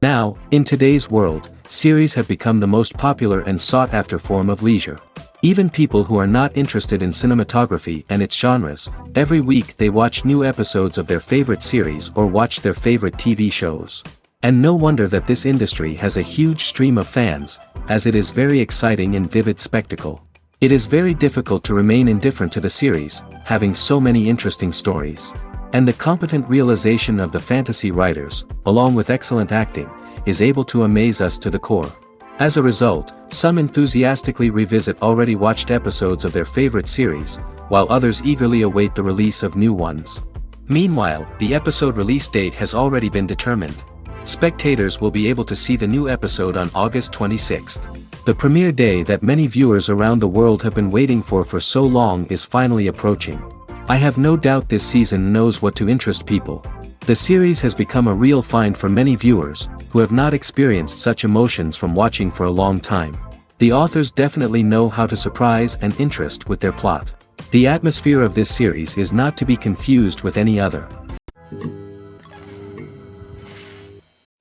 Now, in today's world, series have become the most popular and sought-after form of leisure. Even people who are not interested in cinematography and its genres, every week they watch new episodes of their favorite series or watch their favorite TV shows. And no wonder that this industry has a huge stream of fans, as it is very exciting and vivid spectacle. It is very difficult to remain indifferent to the series, having so many interesting stories. And the competent realization of the fantasy writers, along with excellent acting, is able to amaze us to the core. As a result, some enthusiastically revisit already watched episodes of their favorite series, while others eagerly await the release of new ones. Meanwhile, the episode release date has already been determined. Spectators will be able to see the new episode on August 26th. The premiere day that many viewers around the world have been waiting for so long is finally approaching. I have no doubt this season knows what to interest people. The series has become a real find for many viewers, who have not experienced such emotions from watching for a long time. The authors definitely know how to surprise and interest with their plot. The atmosphere of this series is not to be confused with any other.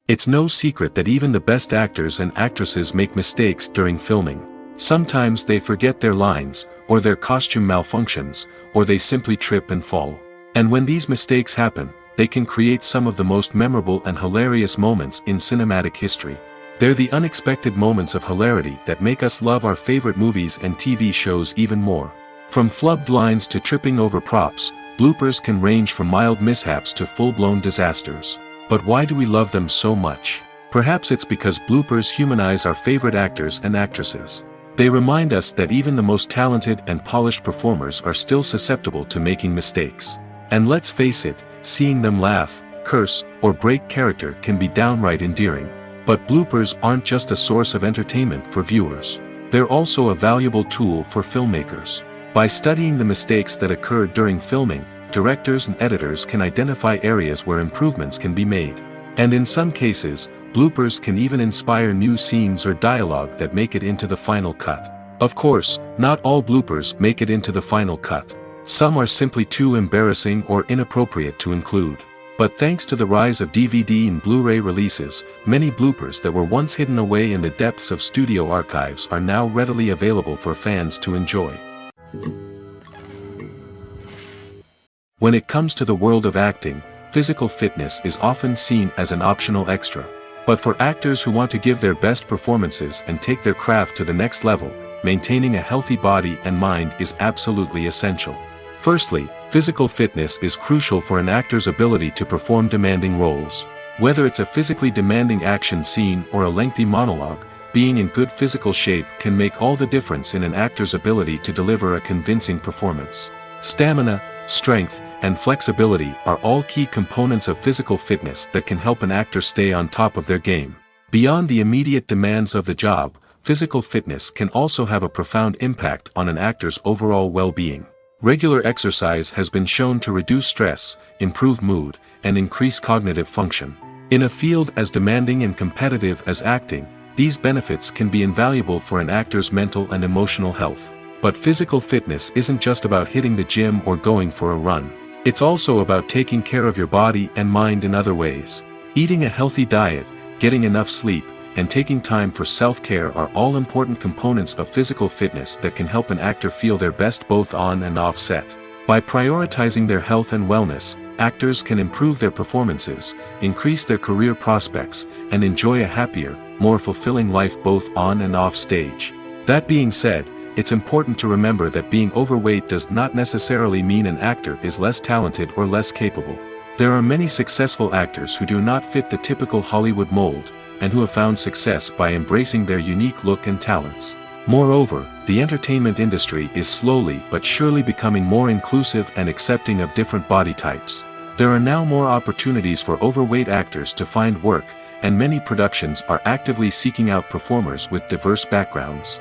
It's no secret that even the best actors and actresses make mistakes during filming. Sometimes they forget their lines, or their costume malfunctions, or they simply trip and fall. And when these mistakes happen, they can create some of the most memorable and hilarious moments in cinematic history. They're the unexpected moments of hilarity that make us love our favorite movies and TV shows even more. From flubbed lines to tripping over props, bloopers can range from mild mishaps to full-blown disasters. But why do we love them so much? Perhaps it's because bloopers humanize our favorite actors and actresses. They remind us that even the most talented and polished performers are still susceptible to making mistakes. And let's face it, seeing them laugh, curse, or break character can be downright endearing. But bloopers aren't just a source of entertainment for viewers. They're also a valuable tool for filmmakers. By studying the mistakes that occurred during filming, directors and editors can identify areas where improvements can be made. And in some cases, bloopers can even inspire new scenes or dialogue that make it into the final cut. Of course, not all bloopers make it into the final cut. Some are simply too embarrassing or inappropriate to include. But thanks to the rise of DVD and Blu-ray releases, many bloopers that were once hidden away in the depths of studio archives are now readily available for fans to enjoy. When it comes to the world of acting, physical fitness is often seen as an optional extra. But for actors who want to give their best performances and take their craft to the next level, maintaining a healthy body and mind is absolutely essential. Firstly, physical fitness is crucial for an actor's ability to perform demanding roles. Whether it's a physically demanding action scene or a lengthy monologue, being in good physical shape can make all the difference in an actor's ability to deliver a convincing performance. Stamina, strength, and flexibility are all key components of physical fitness that can help an actor stay on top of their game. Beyond the immediate demands of the job, physical fitness can also have a profound impact on an actor's overall well-being. Regular exercise has been shown to reduce stress, improve mood, and increase cognitive function. In a field as demanding and competitive as acting, these benefits can be invaluable for an actor's mental and emotional health. But physical fitness isn't just about hitting the gym or going for a run. It's also about taking care of your body and mind in other ways. Eating a healthy diet, getting enough sleep, and taking time for self-care are all important components of physical fitness that can help an actor feel their best both on and off set. By prioritizing their health and wellness, actors can improve their performances, increase their career prospects, and enjoy a happier, more fulfilling life both on and off stage. That being said, it's important to remember that being overweight does not necessarily mean an actor is less talented or less capable. There are many successful actors who do not fit the typical Hollywood mold, and who have found success by embracing their unique look and talents. Moreover, the entertainment industry is slowly but surely becoming more inclusive and accepting of different body types. There are now more opportunities for overweight actors to find work, and many productions are actively seeking out performers with diverse backgrounds.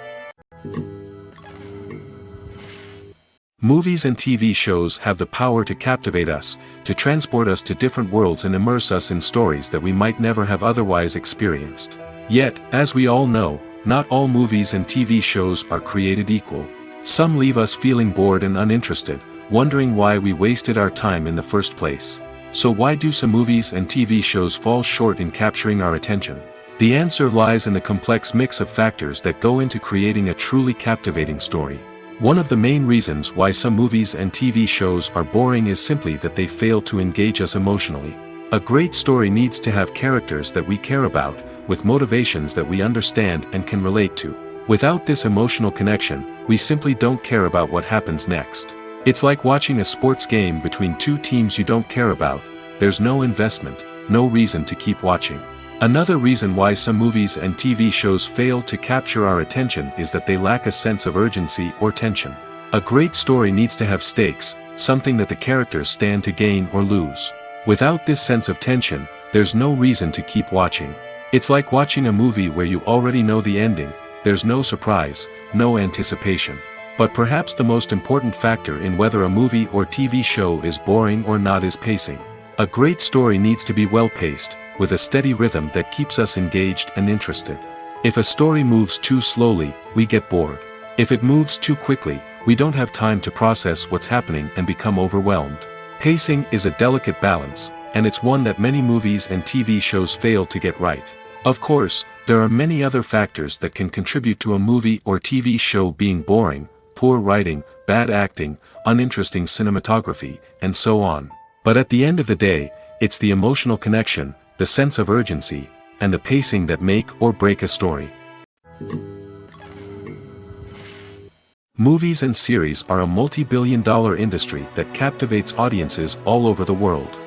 Movies and TV shows have the power to captivate us, to transport us to different worlds and immerse us in stories that we might never have otherwise experienced. Yet, as we all know, not all movies and TV shows are created equal. Some leave us feeling bored and uninterested, wondering why we wasted our time in the first place. So why do some movies and TV shows fall short in capturing our attention? The answer lies in the complex mix of factors that go into creating a truly captivating story. One of the main reasons why some movies and TV shows are boring is simply that they fail to engage us emotionally. A great story needs to have characters that we care about, with motivations that we understand and can relate to. Without this emotional connection, we simply don't care about what happens next. It's like watching a sports game between two teams you don't care about. There's no investment, no reason to keep watching. Another reason why some movies and TV shows fail to capture our attention is that they lack a sense of urgency or tension. A great story needs to have stakes, something that the characters stand to gain or lose. Without this sense of tension, there's no reason to keep watching. It's like watching a movie where you already know the ending. There's no surprise, no anticipation. But perhaps the most important factor in whether a movie or TV show is boring or not is pacing. A great story needs to be well-paced, with a steady rhythm that keeps us engaged and interested. If a story moves too slowly, we get bored. If it moves too quickly, we don't have time to process what's happening and become overwhelmed. Pacing is a delicate balance, and it's one that many movies and TV shows fail to get right. Of course, there are many other factors that can contribute to a movie or TV show being boring: poor writing, bad acting, uninteresting cinematography, and so on. But at the end of the day, it's the emotional connection, the sense of urgency, and the pacing that make or break a story. Movies and series are a multi-billion-dollar industry that captivates audiences all over the world.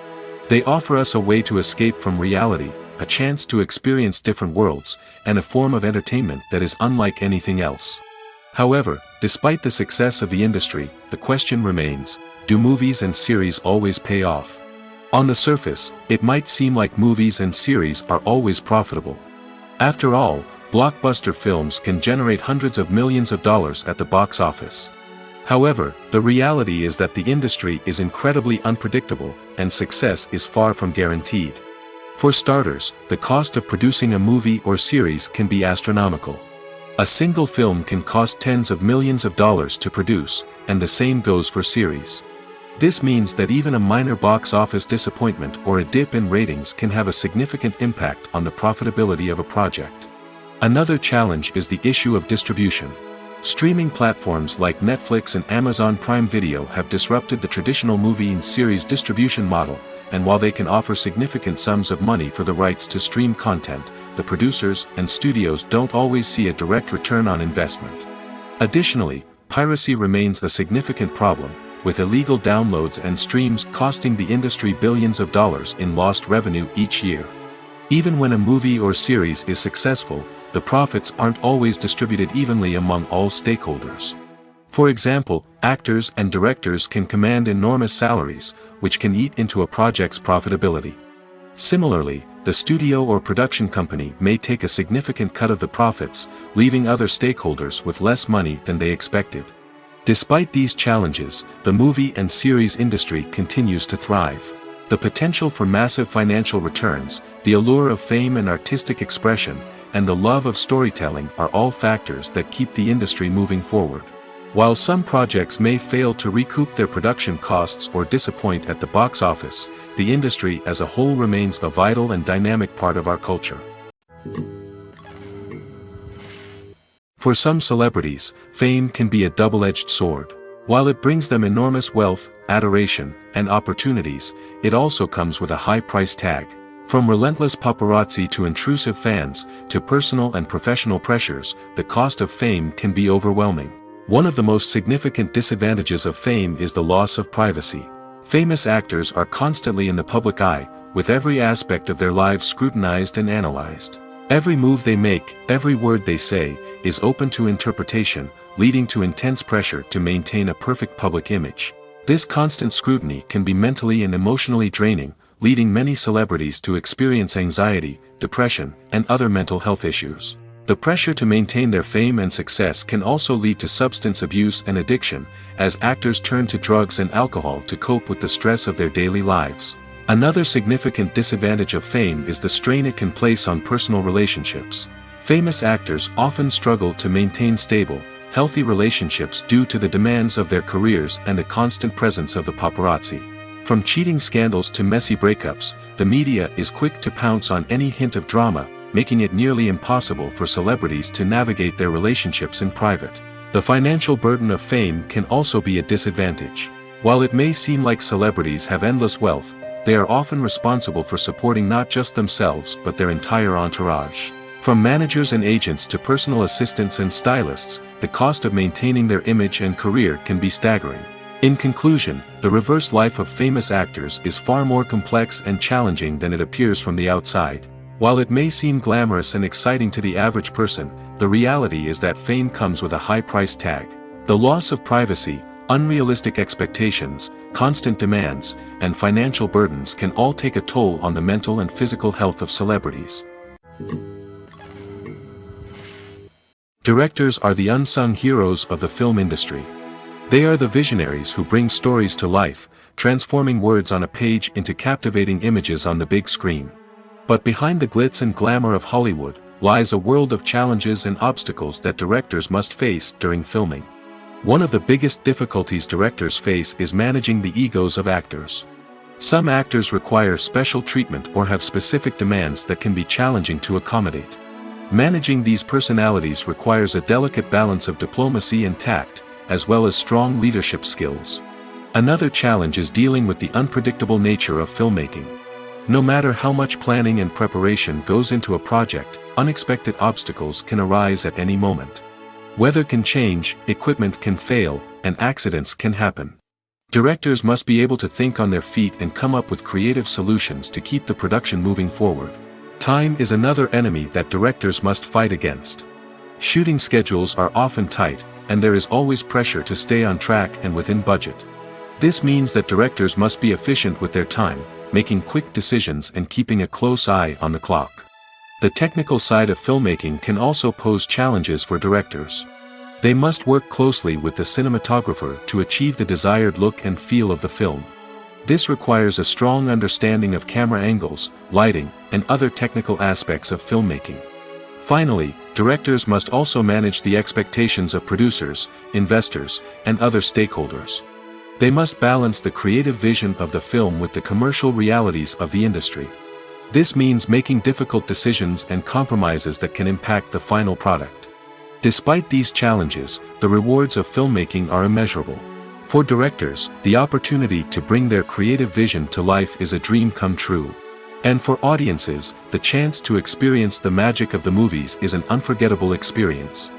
They offer us a way to escape from reality, a chance to experience different worlds, and a form of entertainment that is unlike anything else. However, despite the success of the industry, the question remains: do movies and series always pay off? On the surface, it might seem like movies and series are always profitable. After all, blockbuster films can generate hundreds of millions of dollars at the box office. However, the reality is that the industry is incredibly unpredictable, and success is far from guaranteed. For starters, the cost of producing a movie or series can be astronomical. A single film can cost tens of millions of dollars to produce, and the same goes for series. This means that even a minor box office disappointment or a dip in ratings can have a significant impact on the profitability of a project. Another challenge is the issue of distribution. Streaming platforms like Netflix and Amazon Prime Video have disrupted the traditional movie and series distribution model, and while they can offer significant sums of money for the rights to stream content, the producers and studios don't always see a direct return on investment. Additionally, piracy remains a significant problem, with illegal downloads and streams costing the industry billions of dollars in lost revenue each year. Even when a movie or series is successful, the profits aren't always distributed evenly among all stakeholders. For example, actors and directors can command enormous salaries, which can eat into a project's profitability. Similarly, the studio or production company may take a significant cut of the profits, leaving other stakeholders with less money than they expected. Despite these challenges, the movie and series industry continues to thrive. The potential for massive financial returns, the allure of fame and artistic expression, and the love of storytelling are all factors that keep the industry moving forward. While some projects may fail to recoup their production costs or disappoint at the box office, the industry as a whole remains a vital and dynamic part of our culture. For some celebrities, fame can be a double-edged sword. While it brings them enormous wealth, adoration, and opportunities, it also comes with a high price tag. From relentless paparazzi to intrusive fans, to personal and professional pressures, the cost of fame can be overwhelming. One of the most significant disadvantages of fame is the loss of privacy. Famous actors are constantly in the public eye, with every aspect of their lives scrutinized and analyzed. Every move they make, every word they say, is open to interpretation, leading to intense pressure to maintain a perfect public image. This constant scrutiny can be mentally and emotionally draining, leading many celebrities to experience anxiety, depression, and other mental health issues. The pressure to maintain their fame and success can also lead to substance abuse and addiction, as actors turn to drugs and alcohol to cope with the stress of their daily lives. Another significant disadvantage of fame is the strain it can place on personal relationships. Famous actors often struggle to maintain stable, healthy relationships due to the demands of their careers and the constant presence of the paparazzi. From cheating scandals to messy breakups, the media is quick to pounce on any hint of drama, making it nearly impossible for celebrities to navigate their relationships in private. The financial burden of fame can also be a disadvantage. While it may seem like celebrities have endless wealth, they are often responsible for supporting not just themselves but their entire entourage. From managers and agents to personal assistants and stylists, the cost of maintaining their image and career can be staggering. In conclusion, the reverse life of famous actors is far more complex and challenging than it appears from the outside. While it may seem glamorous and exciting to the average person, the reality is that fame comes with a high price tag. The loss of privacy, unrealistic expectations, constant demands, and financial burdens can all take a toll on the mental and physical health of celebrities. Directors are the unsung heroes of the film industry. They are the visionaries who bring stories to life, transforming words on a page into captivating images on the big screen. But behind the glitz and glamour of Hollywood, lies a world of challenges and obstacles that directors must face during filming. One of the biggest difficulties directors face is managing the egos of actors. Some actors require special treatment or have specific demands that can be challenging to accommodate. Managing these personalities requires a delicate balance of diplomacy and tact, as well as strong leadership skills. Another challenge is dealing with the unpredictable nature of filmmaking. No matter how much planning and preparation goes into a project, unexpected obstacles can arise at any moment. Weather can change, equipment can fail, and accidents can happen. Directors must be able to think on their feet and come up with creative solutions to keep the production moving forward. Time is another enemy that directors must fight against. Shooting schedules are often tight, and there is always pressure to stay on track and within budget. This means that directors must be efficient with their time, making quick decisions and keeping a close eye on the clock. The technical side of filmmaking can also pose challenges for directors. They must work closely with the cinematographer to achieve the desired look and feel of the film. This requires a strong understanding of camera angles, lighting, and other technical aspects of filmmaking. Finally, directors must also manage the expectations of producers, investors, and other stakeholders. They must balance the creative vision of the film with the commercial realities of the industry. This means making difficult decisions and compromises that can impact the final product. Despite these challenges, the rewards of filmmaking are immeasurable. For directors, the opportunity to bring their creative vision to life is a dream come true. And for audiences, the chance to experience the magic of the movies is an unforgettable experience.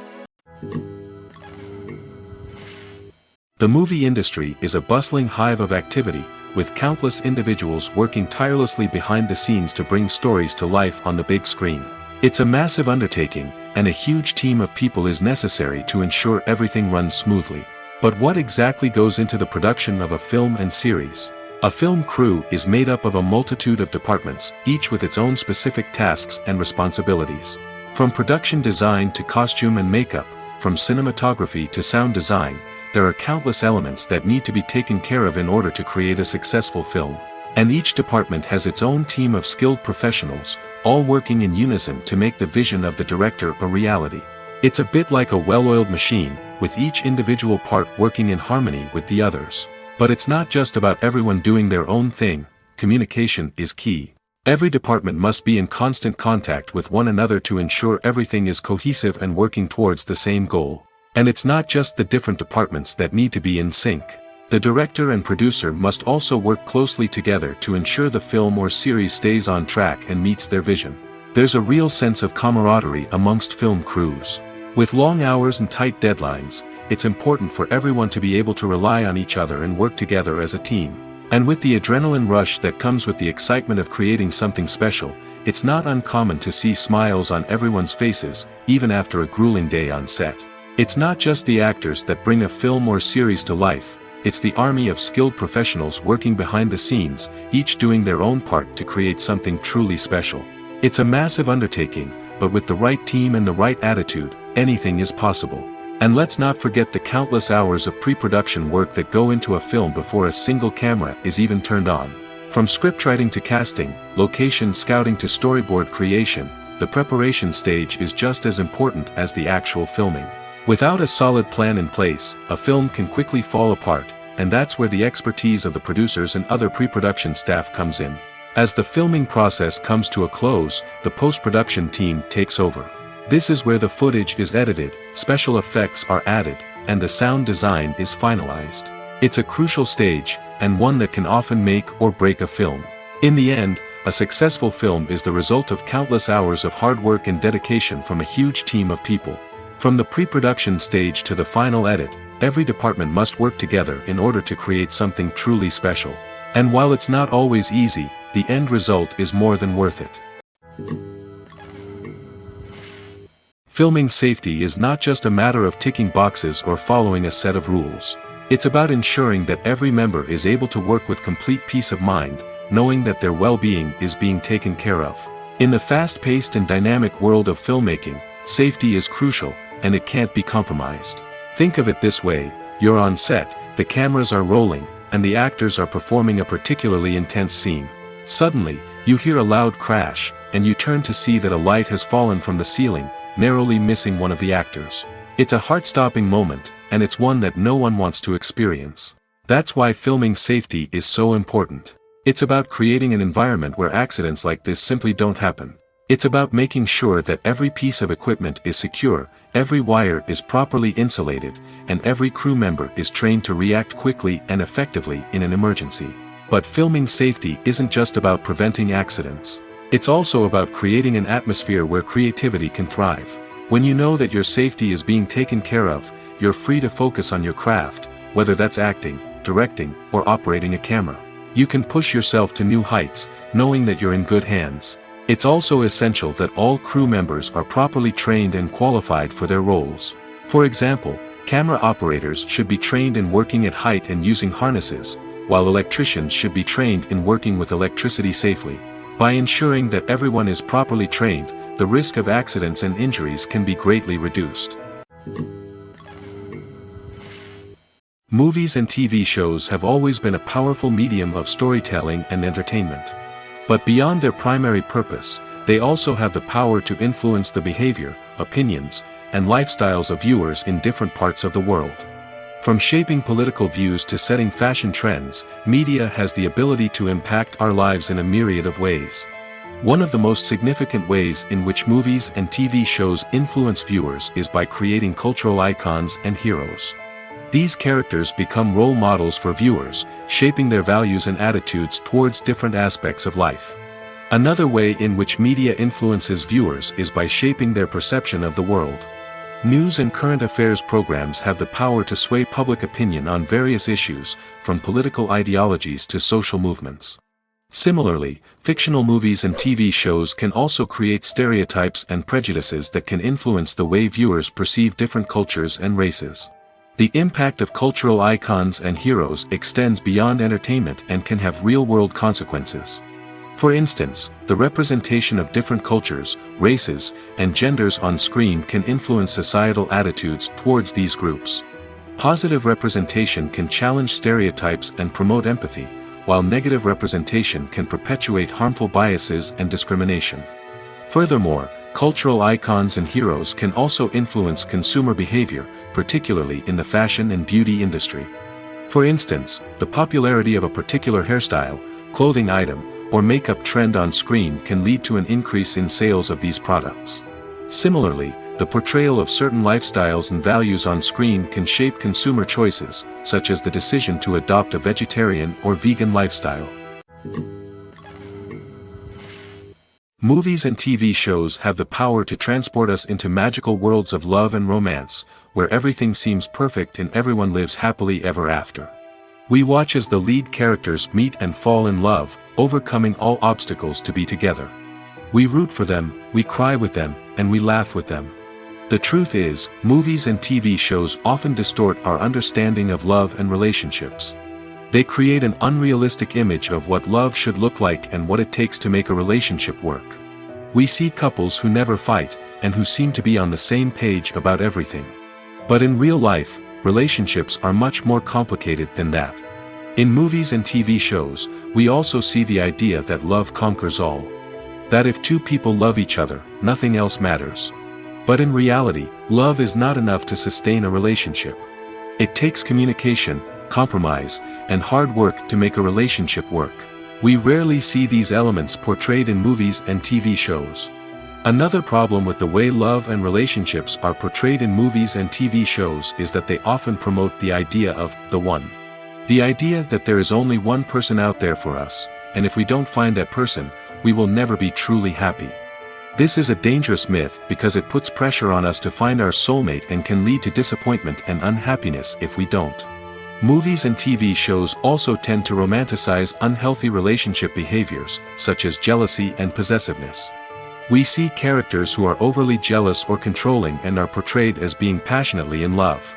The movie industry is a bustling hive of activity, with countless individuals working tirelessly behind the scenes to bring stories to life on the big screen. It's a massive undertaking, and a huge team of people is necessary to ensure everything runs smoothly. But what exactly goes into the production of a film and series? A film crew is made up of a multitude of departments, each with its own specific tasks and responsibilities. From production design to costume and makeup, from cinematography to sound design, there are countless elements that need to be taken care of in order to create a successful film. And each department has its own team of skilled professionals, all working in unison to make the vision of the director a reality. It's a bit like a well-oiled machine, with each individual part working in harmony with the others. But it's not just about everyone doing their own thing. Communication is key. Every department must be in constant contact with one another to ensure everything is cohesive and working towards the same goal. And it's not just the different departments that need to be in sync. The director and producer must also work closely together to ensure the film or series stays on track and meets their vision. There's a real sense of camaraderie amongst film crews. With long hours and tight deadlines, it's important for everyone to be able to rely on each other and work together as a team. And with the adrenaline rush that comes with the excitement of creating something special, it's not uncommon to see smiles on everyone's faces, even after a grueling day on set. It's not just the actors that bring a film or series to life, it's the army of skilled professionals working behind the scenes, each doing their own part to create something truly special. It's a massive undertaking, but with the right team and the right attitude, anything is possible. And let's not forget the countless hours of pre-production work that go into a film before a single camera is even turned on. From scriptwriting to casting, location scouting to storyboard creation, the preparation stage is just as important as the actual filming. Without a solid plan in place, a film can quickly fall apart, and that's where the expertise of the producers and other pre-production staff comes in. As the filming process comes to a close, the post-production team takes over. This is where the footage is edited, special effects are added, and the sound design is finalized. It's a crucial stage, and one that can often make or break a film. In the end, a successful film is the result of countless hours of hard work and dedication from a huge team of people. From the pre-production stage to the final edit, every department must work together in order to create something truly special. And while it's not always easy, the end result is more than worth it. Filming safety is not just a matter of ticking boxes or following a set of rules. It's about ensuring that every member is able to work with complete peace of mind, knowing that their well-being is being taken care of. In the fast-paced and dynamic world of filmmaking, safety is crucial, and it can't be compromised. Think of it this way: you're on set, the cameras are rolling, and the actors are performing a particularly intense scene. Suddenly, you hear a loud crash, and you turn to see that a light has fallen from the ceiling, narrowly missing one of the actors. It's a heart-stopping moment, and it's one that no one wants to experience. That's why filming safety is so important. It's about creating an environment where accidents like this simply don't happen. It's about making sure that every piece of equipment is secure, every wire is properly insulated, and every crew member is trained to react quickly and effectively in an emergency. But filming safety isn't just about preventing accidents. It's also about creating an atmosphere where creativity can thrive. When you know that your safety is being taken care of, you're free to focus on your craft, whether that's acting, directing, or operating a camera. You can push yourself to new heights, knowing that you're in good hands. It's also essential that all crew members are properly trained and qualified for their roles. For example, camera operators should be trained in working at height and using harnesses, while electricians should be trained in working with electricity safely. By ensuring that everyone is properly trained, the risk of accidents and injuries can be greatly reduced. Movies and TV shows have always been a powerful medium of storytelling and entertainment. But beyond their primary purpose, they also have the power to influence the behavior, opinions, and lifestyles of viewers in different parts of the world. From shaping political views to setting fashion trends, media has the ability to impact our lives in a myriad of ways. One of the most significant ways in which movies and TV shows influence viewers is by creating cultural icons and heroes. These characters become role models for viewers, shaping their values and attitudes towards different aspects of life. Another way in which media influences viewers is by shaping their perception of the world. News and current affairs programs have the power to sway public opinion on various issues, from political ideologies to social movements. Similarly, fictional movies and TV shows can also create stereotypes and prejudices that can influence the way viewers perceive different cultures and races. The impact of cultural icons and heroes extends beyond entertainment and can have real-world consequences. For instance, the representation of different cultures, races, and genders on screen can influence societal attitudes towards these groups. Positive representation can challenge stereotypes and promote empathy, while negative representation can perpetuate harmful biases and discrimination. Furthermore, cultural icons and heroes can also influence consumer behavior, particularly in the fashion and beauty industry. For instance, the popularity of a particular hairstyle, clothing item, or makeup trend on screen can lead to an increase in sales of these products. Similarly, the portrayal of certain lifestyles and values on screen can shape consumer choices, such as the decision to adopt a vegetarian or vegan lifestyle. Movies and TV shows have the power to transport us into magical worlds of love and romance, where everything seems perfect and everyone lives happily ever after. We watch as the lead characters meet and fall in love, overcoming all obstacles to be together. We root for them, we cry with them, and we laugh with them. The truth is, movies and TV shows often distort our understanding of love and relationships. They create an unrealistic image of what love should look like and what it takes to make a relationship work. We see couples who never fight, and who seem to be on the same page about everything. But in real life, relationships are much more complicated than that. In movies and TV shows, we also see the idea that love conquers all. That if two people love each other, nothing else matters. But in reality, love is not enough to sustain a relationship. It takes communication, compromise, and hard work to make a relationship work. We rarely see these elements portrayed in movies and TV shows. Another problem with the way love and relationships are portrayed in movies and TV shows is that they often promote the idea of the one. The idea that there is only one person out there for us, and if we don't find that person, we will never be truly happy. This is a dangerous myth because it puts pressure on us to find our soulmate and can lead to disappointment and unhappiness if we don't. Movies and TV shows also tend to romanticize unhealthy relationship behaviors, such as jealousy and possessiveness. We see characters who are overly jealous or controlling and are portrayed as being passionately in love.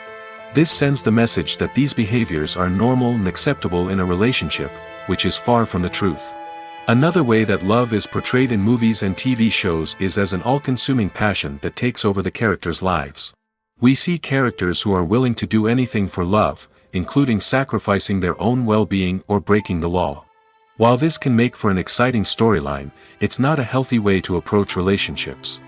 This sends the message that these behaviors are normal and acceptable in a relationship, which is far from the truth. Another way that love is portrayed in movies and TV shows is as an all-consuming passion that takes over the characters' lives. We see characters who are willing to do anything for love, including sacrificing their own well-being or breaking the law. While this can make for an exciting storyline, it's not a healthy way to approach relationships.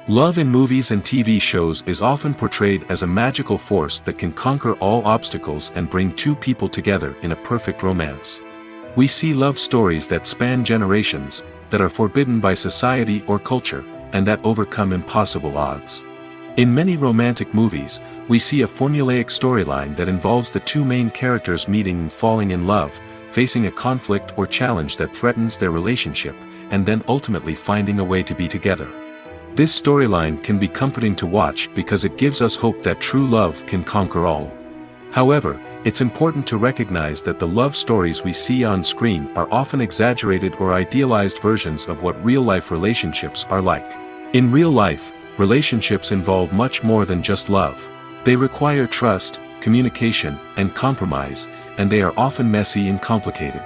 Love in movies and TV shows is often portrayed as a magical force that can conquer all obstacles and bring two people together in a perfect romance. We see love stories that span generations, that are forbidden by society or culture, and that overcome impossible odds. In many romantic movies, we see a formulaic storyline that involves the two main characters meeting and falling in love, facing a conflict or challenge that threatens their relationship, and then ultimately finding a way to be together. This storyline can be comforting to watch because it gives us hope that true love can conquer all. However, it's important to recognize that the love stories we see on screen are often exaggerated or idealized versions of what real-life relationships are like. In real life, relationships involve much more than just love. They require trust, communication, and compromise, and they are often messy and complicated.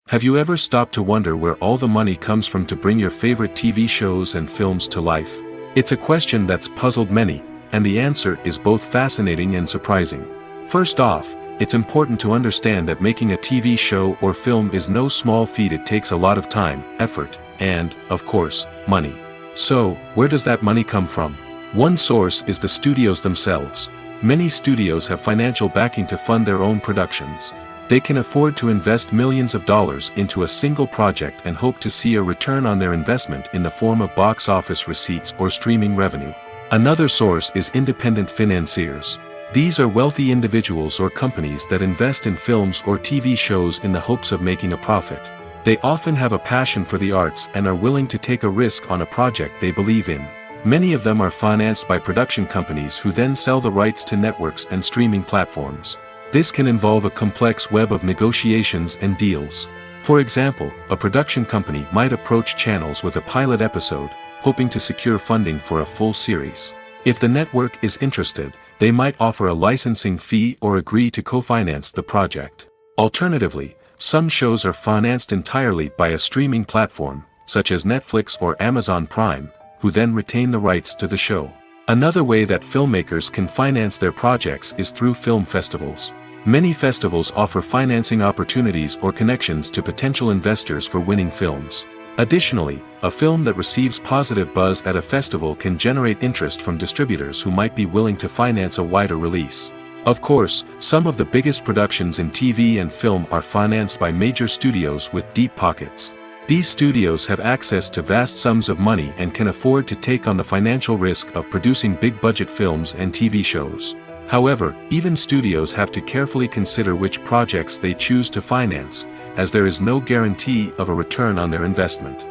Have you ever stopped to wonder where all the money comes from to bring your favorite TV shows and films to life? It's a question that's puzzled many, and the answer is both fascinating and surprising. First off, it's important to understand that making a TV show or film is no small feat. It takes a lot of time, effort, and, of course, money. So, where does that money come from? One source is the studios themselves. Many studios have financial backing to fund their own productions. They can afford to invest millions of dollars into a single project and hope to see a return on their investment in the form of box office receipts or streaming revenue. Another source is independent financiers. These are wealthy individuals or companies that invest in films or TV shows in the hopes of making a profit. They often have a passion for the arts and are willing to take a risk on a project they believe in. Many of them are financed by production companies who then sell the rights to networks and streaming platforms. This can involve a complex web of negotiations and deals. For example, a production company might approach channels with a pilot episode, hoping to secure funding for a full series. If the network is interested, they might offer a licensing fee or agree to co-finance the project. Alternatively, some shows are financed entirely by a streaming platform, such as Netflix or Amazon Prime, who then retain the rights to the show. Another way that filmmakers can finance their projects is through film festivals. Many festivals offer financing opportunities or connections to potential investors for winning films. Additionally, a film that receives positive buzz at a festival can generate interest from distributors who might be willing to finance a wider release. Of course, some of the biggest productions in TV and film are financed by major studios with deep pockets. These studios have access to vast sums of money and can afford to take on the financial risk of producing big-budget films and TV shows. However, even studios have to carefully consider which projects they choose to finance, as there is no guarantee of a return on their investment.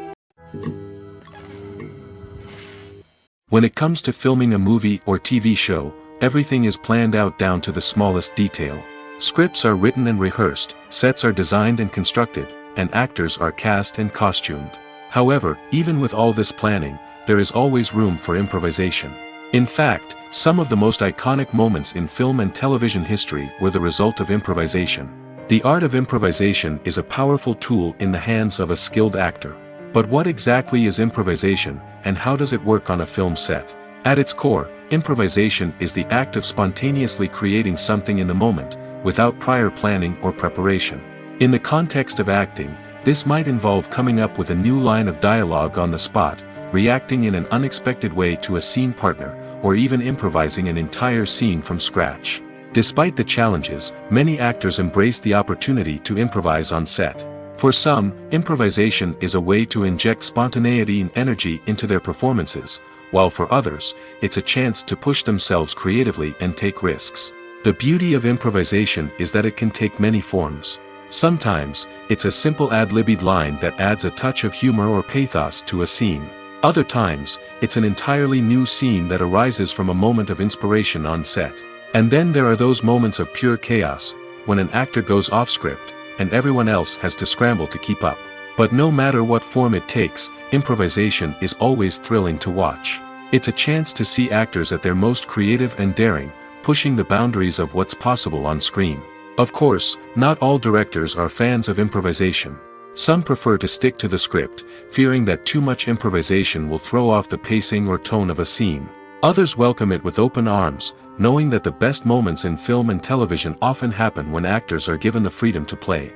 When it comes to filming a movie or TV show, everything is planned out down to the smallest detail. Scripts are written and rehearsed, sets are designed and constructed, and actors are cast and costumed. However, even with all this planning, there is always room for improvisation. In fact, some of the most iconic moments in film and television history were the result of improvisation. The art of improvisation is a powerful tool in the hands of a skilled actor. But what exactly is improvisation, and how does it work on a film set? At its core, improvisation is the act of spontaneously creating something in the moment, without prior planning or preparation. In the context of acting, this might involve coming up with a new line of dialogue on the spot, reacting in an unexpected way to a scene partner, or even improvising an entire scene from scratch. Despite the challenges, many actors embrace the opportunity to improvise on set. For some, improvisation is a way to inject spontaneity and energy into their performances, while for others, it's a chance to push themselves creatively and take risks. The beauty of improvisation is that it can take many forms. Sometimes, it's a simple ad-libbed line that adds a touch of humor or pathos to a scene. Other times, it's an entirely new scene that arises from a moment of inspiration on set. And then there are those moments of pure chaos, when an actor goes off script, and everyone else has to scramble to keep up. But no matter what form it takes, improvisation is always thrilling to watch. It's a chance to see actors at their most creative and daring, pushing the boundaries of what's possible on screen. Of course, not all directors are fans of improvisation. Some prefer to stick to the script, fearing that too much improvisation will throw off the pacing or tone of a scene. Others welcome it with open arms, knowing that the best moments in film and television often happen when actors are given the freedom to play.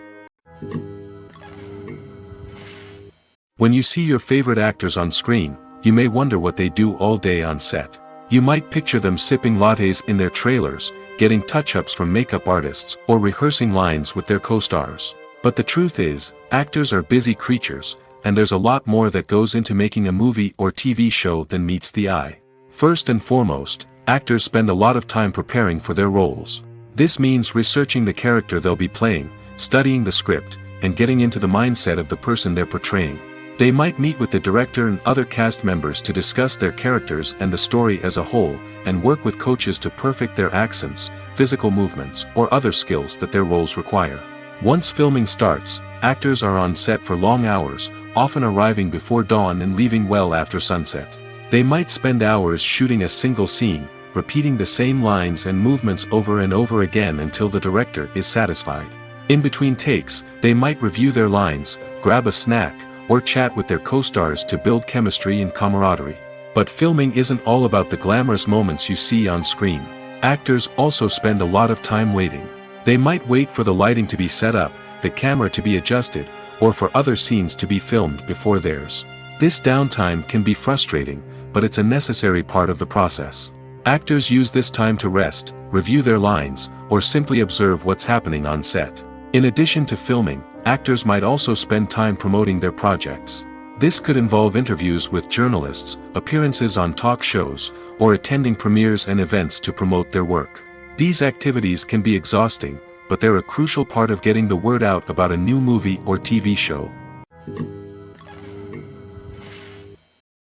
When you see your favorite actors on screen, you may wonder what they do all day on set. You might picture them sipping lattes in their trailers, getting touch-ups from makeup artists, or rehearsing lines with their co-stars. But the truth is, actors are busy creatures, and there's a lot more that goes into making a movie or TV show than meets the eye. First and foremost, actors spend a lot of time preparing for their roles. This means researching the character they'll be playing, studying the script, and getting into the mindset of the person they're portraying. They might meet with the director and other cast members to discuss their characters and the story as a whole, and work with coaches to perfect their accents, physical movements, or other skills that their roles require. Once filming starts, actors are on set for long hours, often arriving before dawn and leaving well after sunset. They might spend hours shooting a single scene, repeating the same lines and movements over and over again until the director is satisfied. In between takes, they might review their lines, grab a snack, or chat with their co-stars to build chemistry and camaraderie. But filming isn't all about the glamorous moments you see on screen. Actors also spend a lot of time waiting. They might wait for the lighting to be set up, the camera to be adjusted, or for other scenes to be filmed before theirs. This downtime can be frustrating, but it's a necessary part of the process. Actors use this time to rest, review their lines, or simply observe what's happening on set. In addition to filming, actors might also spend time promoting their projects. This could involve interviews with journalists, appearances on talk shows, or attending premieres and events to promote their work. These activities can be exhausting, but they're a crucial part of getting the word out about a new movie or TV show.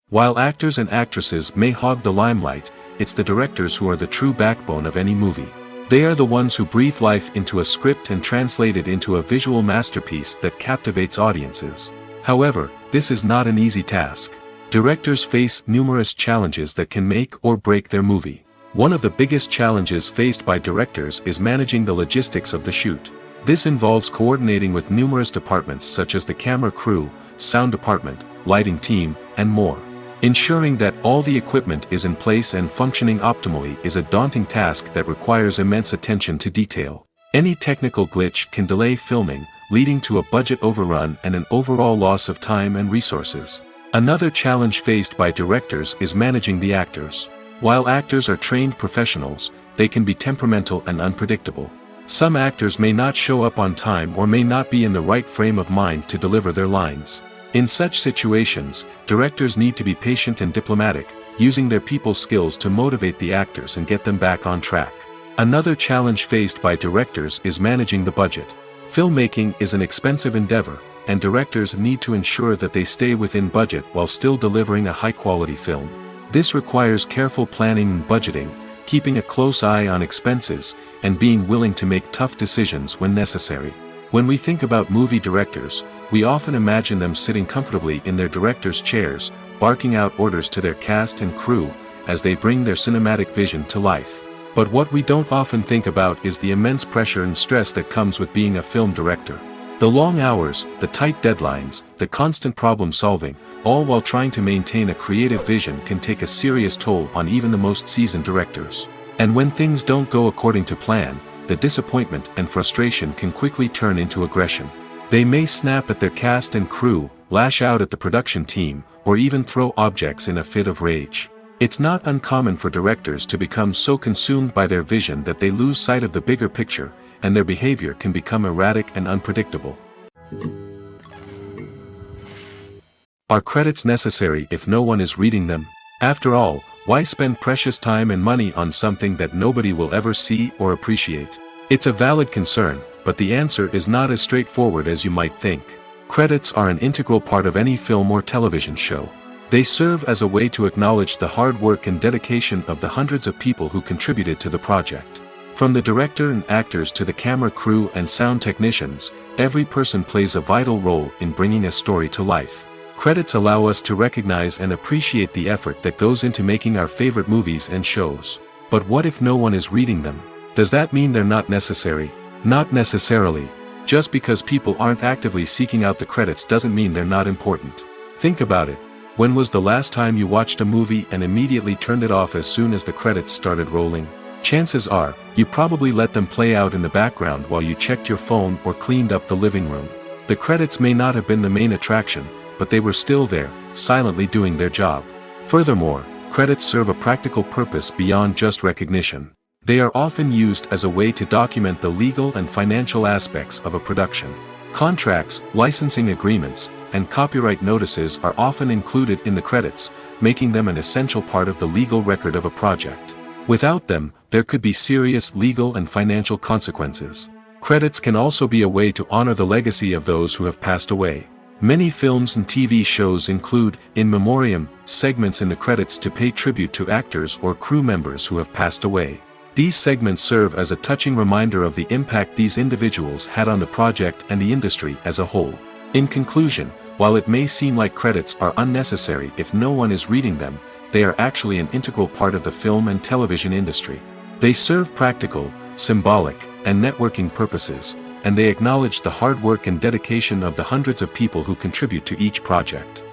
While actors and actresses may hog the limelight, it's the directors who are the true backbone of any movie. They are the ones who breathe life into a script and translate it into a visual masterpiece that captivates audiences. However, this is not an easy task. Directors face numerous challenges that can make or break their movie. One of the biggest challenges faced by directors is managing the logistics of the shoot. This involves coordinating with numerous departments such as the camera crew, sound department, lighting team, and more. Ensuring that all the equipment is in place and functioning optimally is a daunting task that requires immense attention to detail. Any technical glitch can delay filming, leading to a budget overrun and an overall loss of time and resources. Another challenge faced by directors is managing the actors. While actors are trained professionals, they can be temperamental and unpredictable. Some actors may not show up on time or may not be in the right frame of mind to deliver their lines. In such situations, directors need to be patient and diplomatic, using their people skills to motivate the actors and get them back on track. Another challenge faced by directors is managing the budget. Filmmaking is an expensive endeavor, and directors need to ensure that they stay within budget while still delivering a high-quality film. This requires careful planning and budgeting, keeping a close eye on expenses, and being willing to make tough decisions when necessary. When we think about movie directors, we often imagine them sitting comfortably in their director's chairs, barking out orders to their cast and crew, as they bring their cinematic vision to life. But what we don't often think about is the immense pressure and stress that comes with being a film director. The long hours, the tight deadlines, the constant problem solving, all while trying to maintain a creative vision can take a serious toll on even the most seasoned directors. And when things don't go according to plan, the disappointment and frustration can quickly turn into aggression. They may snap at their cast and crew, lash out at the production team, or even throw objects in a fit of rage. It's not uncommon for directors to become so consumed by their vision that they lose sight of the bigger picture, and their behavior can become erratic and unpredictable. Are credits necessary if no one is reading them? After all, why spend precious time and money on something that nobody will ever see or appreciate? It's a valid concern, but the answer is not as straightforward as you might think. Credits are an integral part of any film or television show. They serve as a way to acknowledge the hard work and dedication of the hundreds of people who contributed to the project. From the director and actors to the camera crew and sound technicians, every person plays a vital role in bringing a story to life. Credits allow us to recognize and appreciate the effort that goes into making our favorite movies and shows. But what if no one is reading them? Does that mean they're not necessary? Not necessarily. Just because people aren't actively seeking out the credits doesn't mean they're not important. Think about it. When was the last time you watched a movie and immediately turned it off as soon as the credits started rolling? Chances are, you probably let them play out in the background while you checked your phone or cleaned up the living room. The credits may not have been the main attraction, but they were still there, silently doing their job. Furthermore, credits serve a practical purpose beyond just recognition. They are often used as a way to document the legal and financial aspects of a production. Contracts, licensing agreements, and copyright notices are often included in the credits, making them an essential part of the legal record of a project. Without them, there could be serious legal and financial consequences. Credits can also be a way to honor the legacy of those who have passed away. Many films and TV shows include, in memoriam, segments in the credits to pay tribute to actors or crew members who have passed away. These segments serve as a touching reminder of the impact these individuals had on the project and the industry as a whole. In conclusion, while it may seem like credits are unnecessary if no one is reading them, they are actually an integral part of the film and television industry. They serve practical, symbolic, and networking purposes, and they acknowledge the hard work and dedication of the hundreds of people who contribute to each project.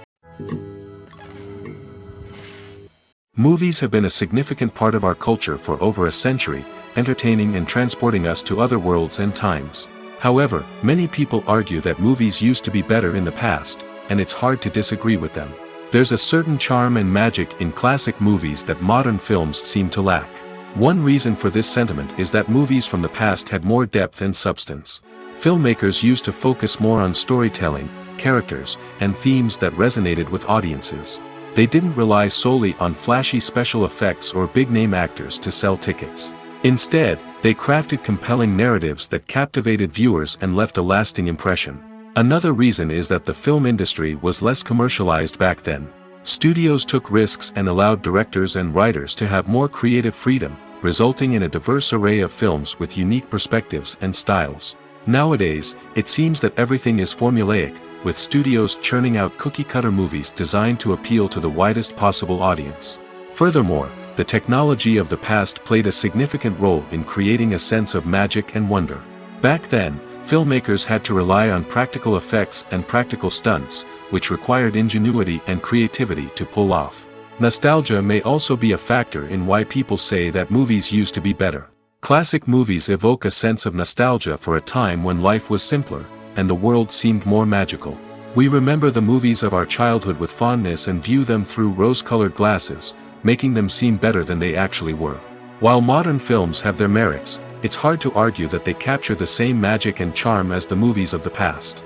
Movies have been a significant part of our culture for over a century, entertaining and transporting us to other worlds and times. However, many people argue that movies used to be better in the past, and it's hard to disagree with them. There's a certain charm and magic in classic movies that modern films seem to lack. One reason for this sentiment is that movies from the past had more depth and substance. Filmmakers used to focus more on storytelling, characters, and themes that resonated with audiences. They didn't rely solely on flashy special effects or big-name actors to sell tickets. Instead, they crafted compelling narratives that captivated viewers and left a lasting impression. Another reason is that the film industry was less commercialized back then. Studios took risks and allowed directors and writers to have more creative freedom, resulting in a diverse array of films with unique perspectives and styles. Nowadays, it seems that everything is formulaic, with studios churning out cookie-cutter movies designed to appeal to the widest possible audience. Furthermore, the technology of the past played a significant role in creating a sense of magic and wonder. Back then, filmmakers had to rely on practical effects and practical stunts, which required ingenuity and creativity to pull off. Nostalgia may also be a factor in why people say that movies used to be better. Classic movies evoke a sense of nostalgia for a time when life was simpler, and the world seemed more magical. We remember the movies of our childhood with fondness and view them through rose-colored glasses, making them seem better than they actually were. While modern films have their merits, it's hard to argue that they capture the same magic and charm as the movies of the past.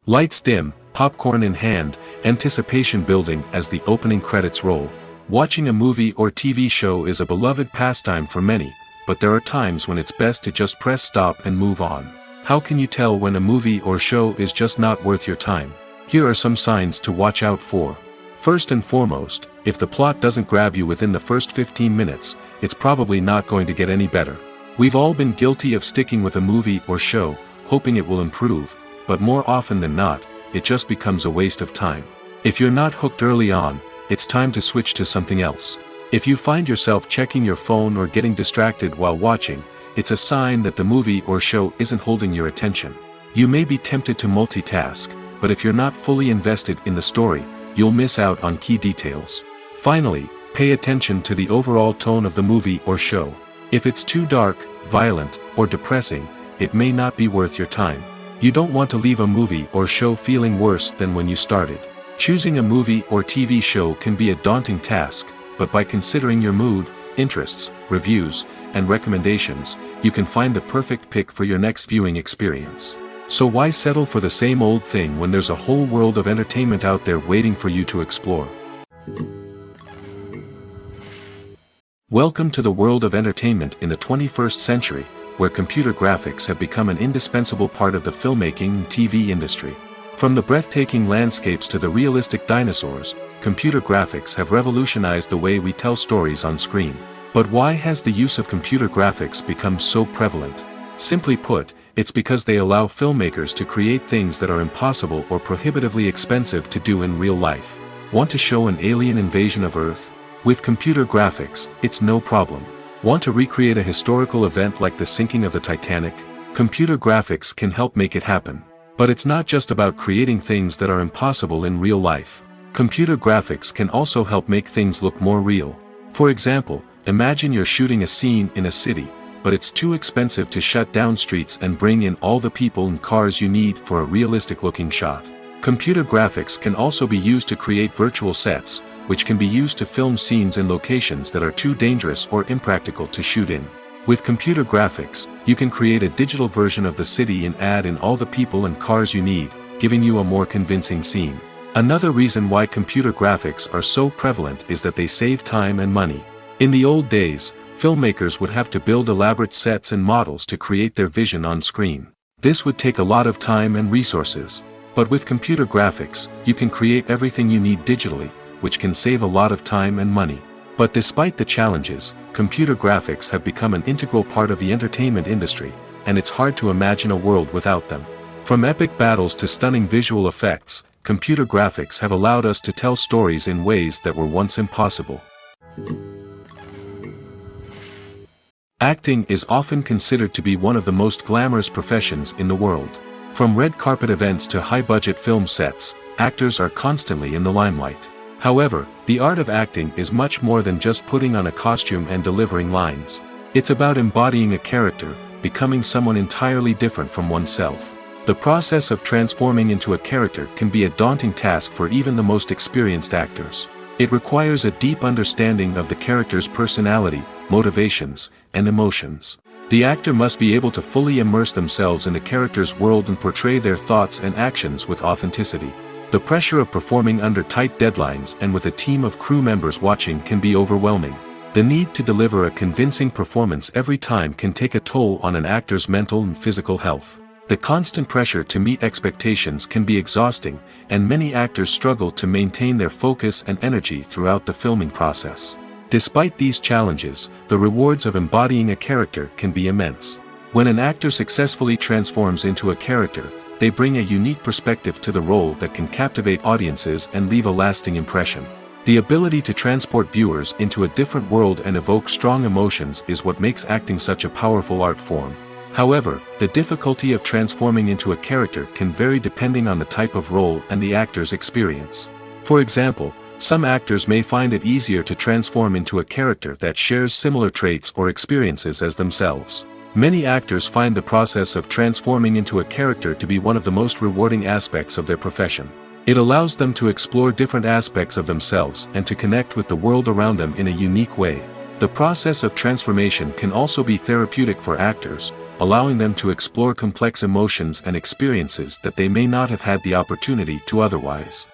Lights dim, popcorn in hand, anticipation building as the opening credits roll. Watching a movie or TV show is a beloved pastime for many, but there are times when it's best to just press stop and move on. How can you tell when a movie or show is just not worth your time? Here are some signs to watch out for. First and foremost, if the plot doesn't grab you within the first 15 minutes, it's probably not going to get any better. We've all been guilty of sticking with a movie or show, hoping it will improve, but more often than not, it just becomes a waste of time. If you're not hooked early on, it's time to switch to something else. If you find yourself checking your phone or getting distracted while watching, it's a sign that the movie or show isn't holding your attention. You may be tempted to multitask, but if you're not fully invested in the story, you'll miss out on key details. Finally, pay attention to the overall tone of the movie or show. If it's too dark, violent, or depressing, it may not be worth your time. You don't want to leave a movie or show feeling worse than when you started. Choosing a movie or TV show can be a daunting task, but by considering your mood, interests, reviews, and recommendations, you can find the perfect pick for your next viewing experience. So why settle for the same old thing when there's a whole world of entertainment out there waiting for you to explore? Welcome to the world of entertainment in the 21st century, where computer graphics have become an indispensable part of the filmmaking and TV industry. From the breathtaking landscapes to the realistic dinosaurs, computer graphics have revolutionized the way we tell stories on screen. But why has the use of computer graphics become so prevalent? Simply put, it's because they allow filmmakers to create things that are impossible or prohibitively expensive to do in real life. Want to show an alien invasion of Earth? With computer graphics, it's no problem. Want to recreate a historical event like the sinking of the Titanic? Computer graphics can help make it happen. But it's not just about creating things that are impossible in real life. Computer graphics can also help make things look more real. For example, imagine you're shooting a scene in a city, but it's too expensive to shut down streets and bring in all the people and cars you need for a realistic-looking shot. Computer graphics can also be used to create virtual sets, which can be used to film scenes in locations that are too dangerous or impractical to shoot in. With computer graphics, you can create a digital version of the city and add in all the people and cars you need, giving you a more convincing scene. Another reason why computer graphics are so prevalent is that they save time and money. In the old days, filmmakers would have to build elaborate sets and models to create their vision on screen. This would take a lot of time and resources. But with computer graphics, you can create everything you need digitally, which can save a lot of time and money. But despite the challenges, computer graphics have become an integral part of the entertainment industry, and it's hard to imagine a world without them. From epic battles to stunning visual effects, computer graphics have allowed us to tell stories in ways that were once impossible. Acting is often considered to be one of the most glamorous professions in the world. From red carpet events to high-budget film sets, actors are constantly in the limelight. However, the art of acting is much more than just putting on a costume and delivering lines. It's about embodying a character, becoming someone entirely different from oneself. The process of transforming into a character can be a daunting task for even the most experienced actors. It requires a deep understanding of the character's personality, motivations, and emotions. The actor must be able to fully immerse themselves in the character's world and portray their thoughts and actions with authenticity. The pressure of performing under tight deadlines and with a team of crew members watching can be overwhelming. The need to deliver a convincing performance every time can take a toll on an actor's mental and physical health. The constant pressure to meet expectations can be exhausting, and many actors struggle to maintain their focus and energy throughout the filming process. Despite these challenges, the rewards of embodying a character can be immense. When an actor successfully transforms into a character, they bring a unique perspective to the role that can captivate audiences and leave a lasting impression. The ability to transport viewers into a different world and evoke strong emotions is what makes acting such a powerful art form. However, the difficulty of transforming into a character can vary depending on the type of role and the actor's experience. For example, some actors may find it easier to transform into a character that shares similar traits or experiences as themselves. Many actors find the process of transforming into a character to be one of the most rewarding aspects of their profession. It allows them to explore different aspects of themselves and to connect with the world around them in a unique way. The process of transformation can also be therapeutic for actors, allowing them to explore complex emotions and experiences that they may not have had the opportunity to otherwise.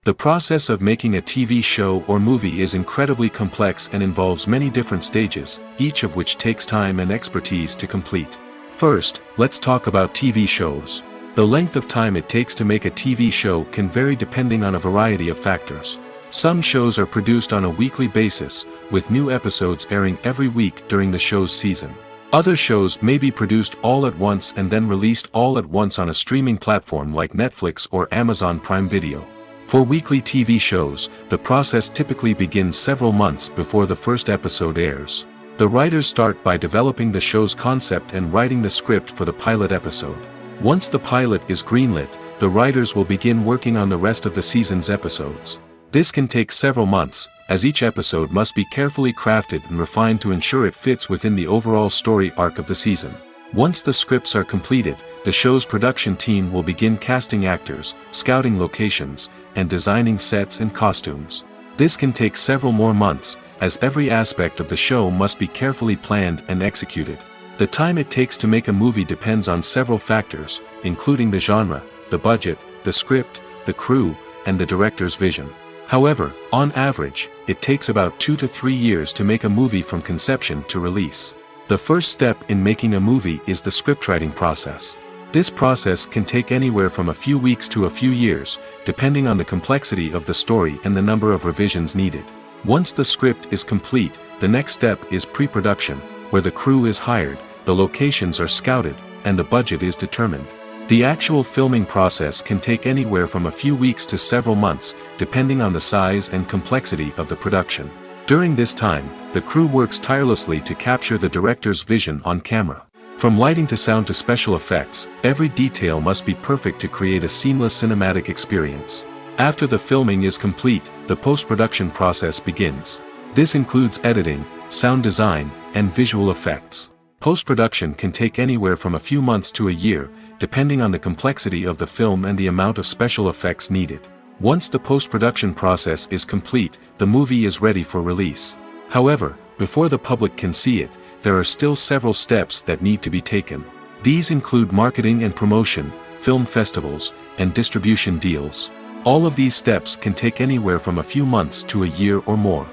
The process of making a TV show or movie is incredibly complex and involves many different stages, each of which takes time and expertise to complete. First, let's talk about TV shows. The length of time it takes to make a TV show can vary depending on a variety of factors. Some shows are produced on a weekly basis, with new episodes airing every week during the show's season. Other shows may be produced all at once and then released all at once on a streaming platform like Netflix or Amazon Prime Video. For weekly TV shows, the process typically begins several months before the first episode airs. The writers start by developing the show's concept and writing the script for the pilot episode. Once the pilot is greenlit, the writers will begin working on the rest of the season's episodes. This can take several months, as each episode must be carefully crafted and refined to ensure it fits within the overall story arc of the season. Once the scripts are completed, the show's production team will begin casting actors, scouting locations, and designing sets and costumes. This can take several more months, as every aspect of the show must be carefully planned and executed. The time it takes to make a movie depends on several factors, including the genre, the budget, the script, the crew, and the director's vision. However, on average, it takes about 2 to 3 years to make a movie from conception to release. The first step in making a movie is the scriptwriting process. This process can take anywhere from a few weeks to a few years, depending on the complexity of the story and the number of revisions needed. Once the script is complete, the next step is pre-production, where the crew is hired, the locations are scouted, and the budget is determined. The actual filming process can take anywhere from a few weeks to several months, depending on the size and complexity of the production. During this time, the crew works tirelessly to capture the director's vision on camera. From lighting to sound to special effects, every detail must be perfect to create a seamless cinematic experience. After the filming is complete, the post-production process begins. This includes editing, sound design, and visual effects. Post-production can take anywhere from a few months to a year, depending on the complexity of the film and the amount of special effects needed. Once the post-production process is complete, the movie is ready for release. However, before the public can see it, there are still several steps that need to be taken. These include marketing and promotion, film festivals, and distribution deals. All of these steps can take anywhere from a few months to a year or more.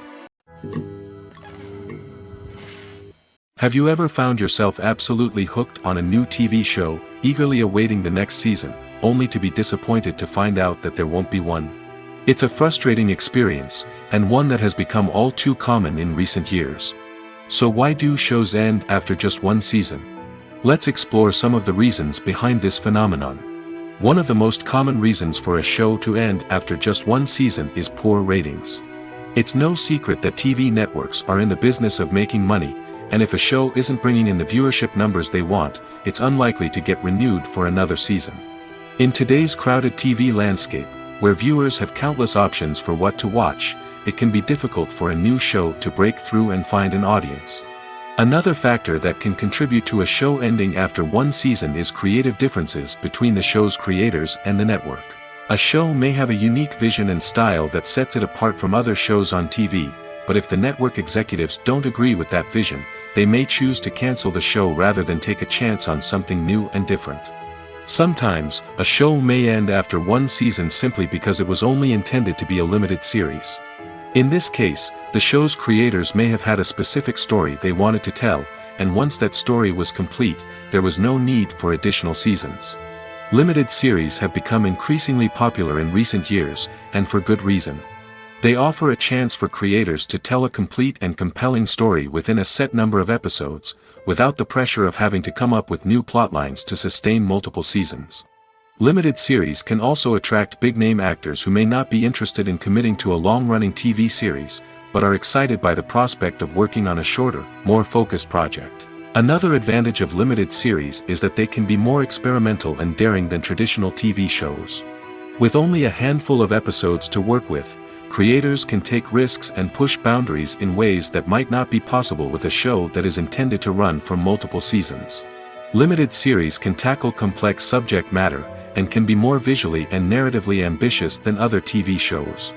Have you ever found yourself absolutely hooked on a new TV show, eagerly awaiting the next season, only to be disappointed to find out that there won't be one? It's a frustrating experience, and one that has become all too common in recent years. So why do shows end after just one season? Let's explore some of the reasons behind this phenomenon. One of the most common reasons for a show to end after just one season is poor ratings. It's no secret that TV networks are in the business of making money, and if a show isn't bringing in the viewership numbers they want, it's unlikely to get renewed for another season. In today's crowded TV landscape, where viewers have countless options for what to watch, it can be difficult for a new show to break through and find an audience. Another factor that can contribute to a show ending after one season is creative differences between the show's creators and the network. A show may have a unique vision and style that sets it apart from other shows on TV, but if the network executives don't agree with that vision, they may choose to cancel the show rather than take a chance on something new and different. Sometimes, a show may end after one season simply because it was only intended to be a limited series. In this case, the show's creators may have had a specific story they wanted to tell, and once that story was complete, there was no need for additional seasons. Limited series have become increasingly popular in recent years, and for good reason. They offer a chance for creators to tell a complete and compelling story within a set number of episodes, without the pressure of having to come up with new plotlines to sustain multiple seasons. Limited series can also attract big-name actors who may not be interested in committing to a long-running TV series, but are excited by the prospect of working on a shorter, more focused project. Another advantage of limited series is that they can be more experimental and daring than traditional TV shows. With only a handful of episodes to work with, creators can take risks and push boundaries in ways that might not be possible with a show that is intended to run for multiple seasons. Limited series can tackle complex subject matter, and can be more visually and narratively ambitious than other TV shows.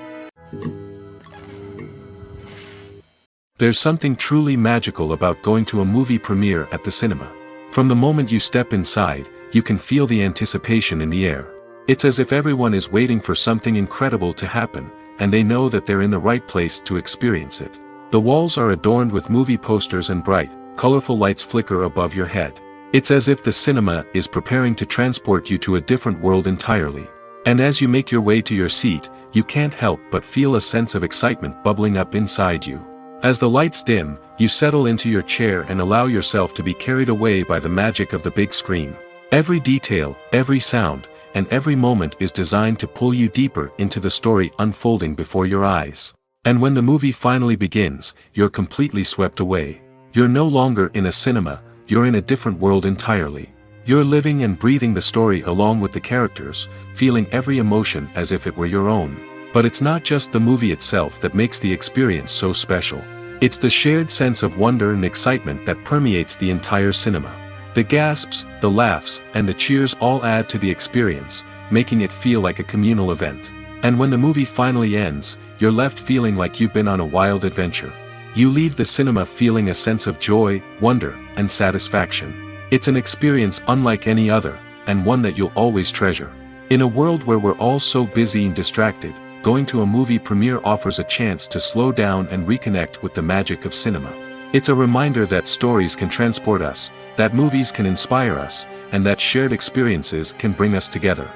There's something truly magical about going to a movie premiere at the cinema. From the moment you step inside, you can feel the anticipation in the air. It's as if everyone is waiting for something incredible to happen, and they know that they're in the right place to experience it. The walls are adorned with movie posters and bright, colorful lights flicker above your head. It's as if the cinema is preparing to transport you to a different world entirely. And as you make your way to your seat, you can't help but feel a sense of excitement bubbling up inside you. As the lights dim, you settle into your chair and allow yourself to be carried away by the magic of the big screen. Every detail, every sound, and every moment is designed to pull you deeper into the story unfolding before your eyes. And when the movie finally begins, you're completely swept away. You're no longer in a cinema, you're in a different world entirely. You're living and breathing the story along with the characters, feeling every emotion as if it were your own. But it's not just the movie itself that makes the experience so special. It's the shared sense of wonder and excitement that permeates the entire cinema. The gasps, the laughs, and the cheers all add to the experience, making it feel like a communal event. And when the movie finally ends, you're left feeling like you've been on a wild adventure. You leave the cinema feeling a sense of joy, wonder, and satisfaction. It's an experience unlike any other, and one that you'll always treasure. In a world where we're all so busy and distracted, going to a movie premiere offers a chance to slow down and reconnect with the magic of cinema. It's a reminder that stories can transport us, that movies can inspire us, and that shared experiences can bring us together.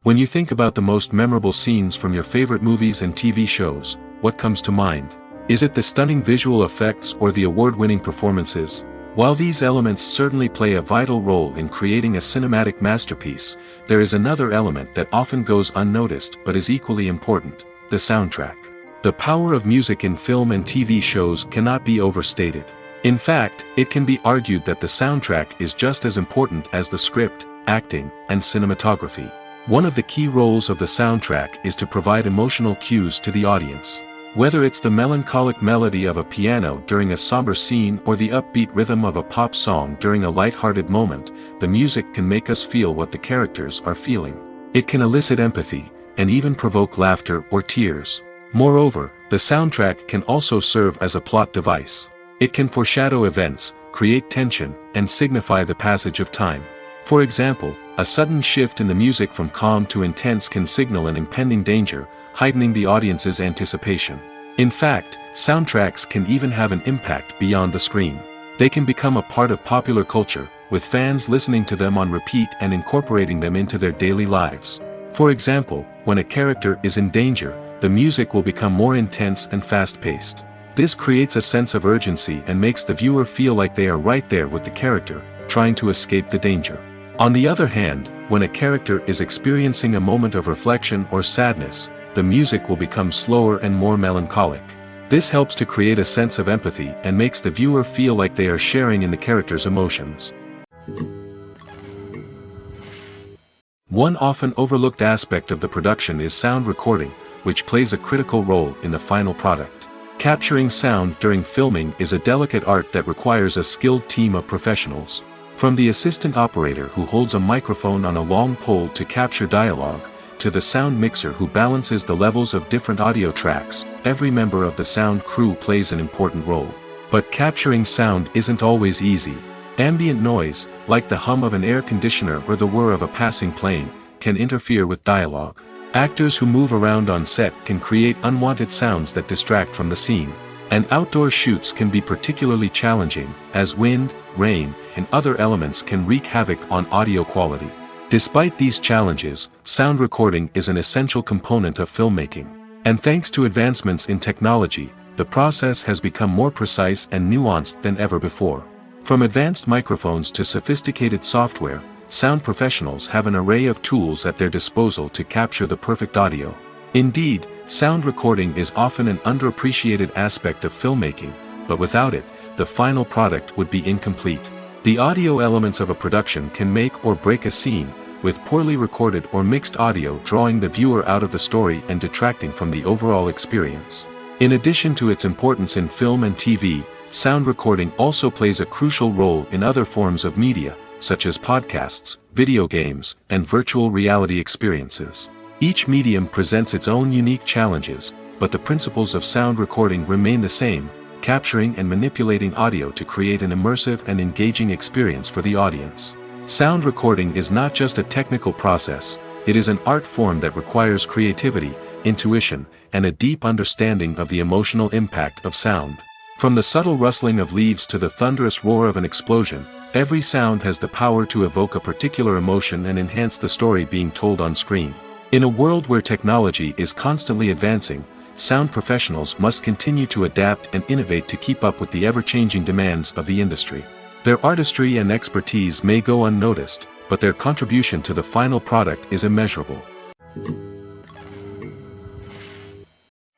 When you think about the most memorable scenes from your favorite movies and TV shows, what comes to mind? Is it the stunning visual effects or the award-winning performances? While these elements certainly play a vital role in creating a cinematic masterpiece, there is another element that often goes unnoticed but is equally important: the soundtrack. The power of music in film and TV shows cannot be overstated. In fact, it can be argued that the soundtrack is just as important as the script, acting, and cinematography. One of the key roles of the soundtrack is to provide emotional cues to the audience. Whether it's the melancholic melody of a piano during a somber scene or the upbeat rhythm of a pop song during a light-hearted moment, the music can make us feel what the characters are feeling. It can elicit empathy, and even provoke laughter or tears. Moreover, the soundtrack can also serve as a plot device. It can foreshadow events, create tension, and signify the passage of time. For example, a sudden shift in the music from calm to intense can signal an impending danger, heightening the audience's anticipation. In fact, soundtracks can even have an impact beyond the screen. They can become a part of popular culture, with fans listening to them on repeat and incorporating them into their daily lives. For example, when a character is in danger, the music will become more intense and fast-paced. This creates a sense of urgency and makes the viewer feel like they are right there with the character, trying to escape the danger. On the other hand, when a character is experiencing a moment of reflection or sadness, the music will become slower and more melancholic. This helps to create a sense of empathy and makes the viewer feel like they are sharing in the character's emotions. One often overlooked aspect of the production is sound recording, which plays a critical role in the final product. Capturing sound during filming is a delicate art that requires a skilled team of professionals. From the assistant operator who holds a microphone on a long pole to capture dialogue, to the sound mixer who balances the levels of different audio tracks, every member of the sound crew plays an important role. But capturing sound isn't always easy. Ambient noise, like the hum of an air conditioner or the whir of a passing plane, can interfere with dialogue. Actors who move around on set can create unwanted sounds that distract from the scene. And outdoor shoots can be particularly challenging, as wind, rain, and other elements can wreak havoc on audio quality. Despite these challenges, sound recording is an essential component of filmmaking. And thanks to advancements in technology, the process has become more precise and nuanced than ever before. From advanced microphones to sophisticated software, sound professionals have an array of tools at their disposal to capture the perfect audio. Indeed, sound recording is often an underappreciated aspect of filmmaking, but without it, the final product would be incomplete. The audio elements of a production can make or break a scene, with poorly recorded or mixed audio drawing the viewer out of the story and detracting from the overall experience. In addition to its importance in film and TV, sound recording also plays a crucial role in other forms of media, such as podcasts, video games, and virtual reality experiences. Each medium presents its own unique challenges, but the principles of sound recording remain the same: capturing and manipulating audio to create an immersive and engaging experience for the audience. Sound recording is not just a technical process, it is an art form that requires creativity, intuition, and a deep understanding of the emotional impact of sound. From the subtle rustling of leaves to the thunderous roar of an explosion, every sound has the power to evoke a particular emotion and enhance the story being told on screen. In a world where technology is constantly advancing, sound professionals must continue to adapt and innovate to keep up with the ever-changing demands of the industry. Their artistry and expertise may go unnoticed, but their contribution to the final product is immeasurable.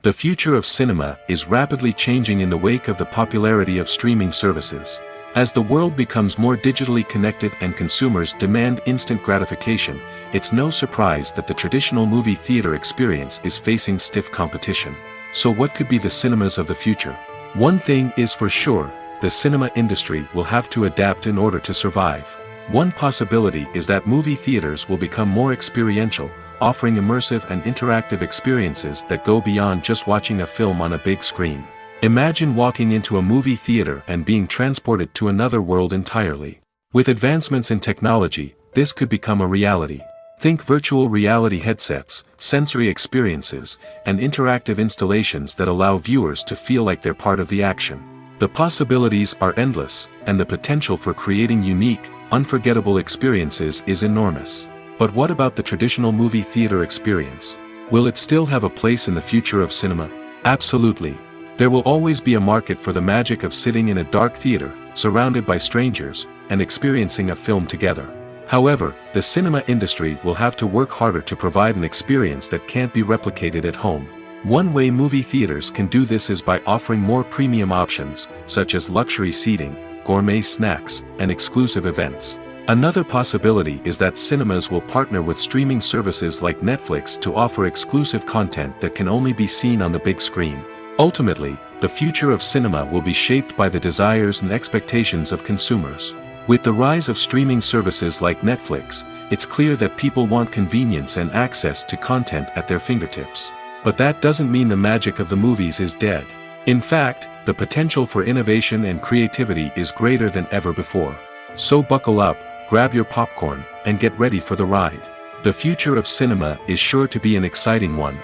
The future of cinema is rapidly changing in the wake of the popularity of streaming services. As the world becomes more digitally connected and consumers demand instant gratification, it's no surprise that the traditional movie theater experience is facing stiff competition. So what could be the cinemas of the future? One thing is for sure, the cinema industry will have to adapt in order to survive. One possibility is that movie theaters will become more experiential, offering immersive and interactive experiences that go beyond just watching a film on a big screen. Imagine walking into a movie theater and being transported to another world entirely. With advancements in technology, this could become a reality. Think virtual reality headsets, sensory experiences, and interactive installations that allow viewers to feel like they're part of the action. The possibilities are endless, and the potential for creating unique, unforgettable experiences is enormous. But what about the traditional movie theater experience? Will it still have a place in the future of cinema? Absolutely. There will always be a market for the magic of sitting in a dark theater, surrounded by strangers, and experiencing a film together. However, the cinema industry will have to work harder to provide an experience that can't be replicated at home. One way movie theaters can do this is by offering more premium options, such as luxury seating, gourmet snacks, and exclusive events. Another possibility is that cinemas will partner with streaming services like Netflix to offer exclusive content that can only be seen on the big screen. Ultimately, the future of cinema will be shaped by the desires and expectations of consumers. With the rise of streaming services like Netflix, it's clear that people want convenience and access to content at their fingertips. But that doesn't mean the magic of the movies is dead. In fact, the potential for innovation and creativity is greater than ever before. So buckle up, grab your popcorn, and get ready for the ride. The future of cinema is sure to be an exciting one.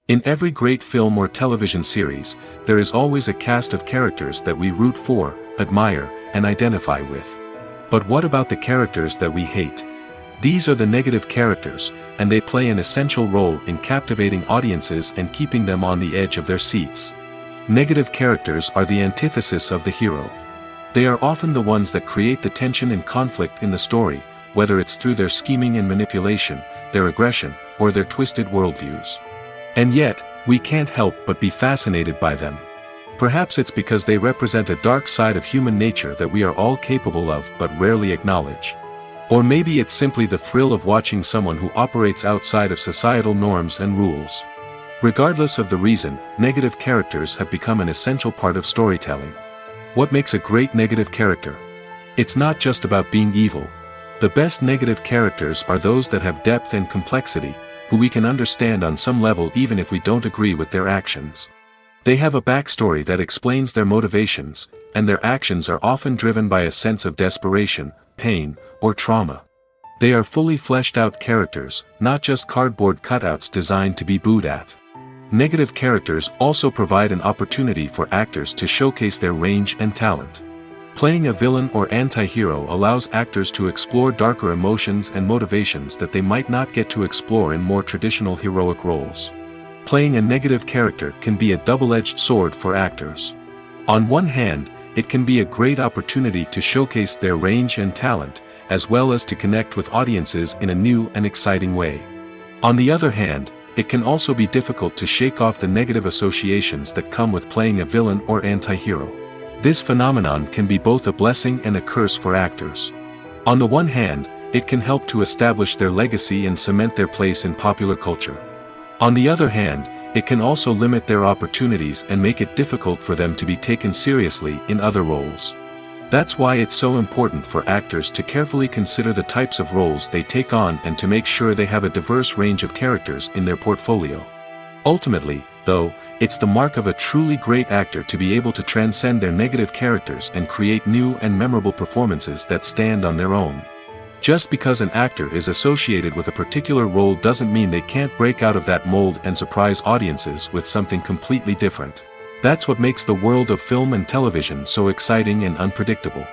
In every great film or television series, there is always a cast of characters that we root for, admire, and identify with. But what about the characters that we hate? These are the negative characters, and they play an essential role in captivating audiences and keeping them on the edge of their seats. Negative characters are the antithesis of the hero. They are often the ones that create the tension and conflict in the story, whether it's through their scheming and manipulation, their aggression, or their twisted worldviews. And yet, we can't help but be fascinated by them. Perhaps it's because they represent a dark side of human nature that we are all capable of but rarely acknowledge. Or maybe it's simply the thrill of watching someone who operates outside of societal norms and rules. Regardless of the reason, negative characters have become an essential part of storytelling. What makes a great negative character? It's not just about being evil. The best negative characters are those that have depth and complexity, who we can understand on some level even if we don't agree with their actions. They have a backstory that explains their motivations, and their actions are often driven by a sense of desperation, pain, or trauma. They are fully fleshed out characters, not just cardboard cutouts designed to be booed at. Negative characters also provide an opportunity for actors to showcase their range and talent. Playing a villain or anti-hero allows actors to explore darker emotions and motivations that they might not get to explore in more traditional heroic roles. Playing a negative character can be a double-edged sword for actors. On one hand, it can be a great opportunity to showcase their range and talent, as well as to connect with audiences in a new and exciting way. On the other hand, it can also be difficult to shake off the negative associations that come with playing a villain or anti-hero. This phenomenon can be both a blessing and a curse for actors. On the one hand, it can help to establish their legacy and cement their place in popular culture. On the other hand, it can also limit their opportunities and make it difficult for them to be taken seriously in other roles. That's why it's so important for actors to carefully consider the types of roles they take on and to make sure they have a diverse range of characters in their portfolio. Ultimately, though, it's the mark of a truly great actor to be able to transcend their negative characters and create new and memorable performances that stand on their own. Just because an actor is associated with a particular role doesn't mean they can't break out of that mold and surprise audiences with something completely different. That's what makes the world of film and television so exciting and unpredictable.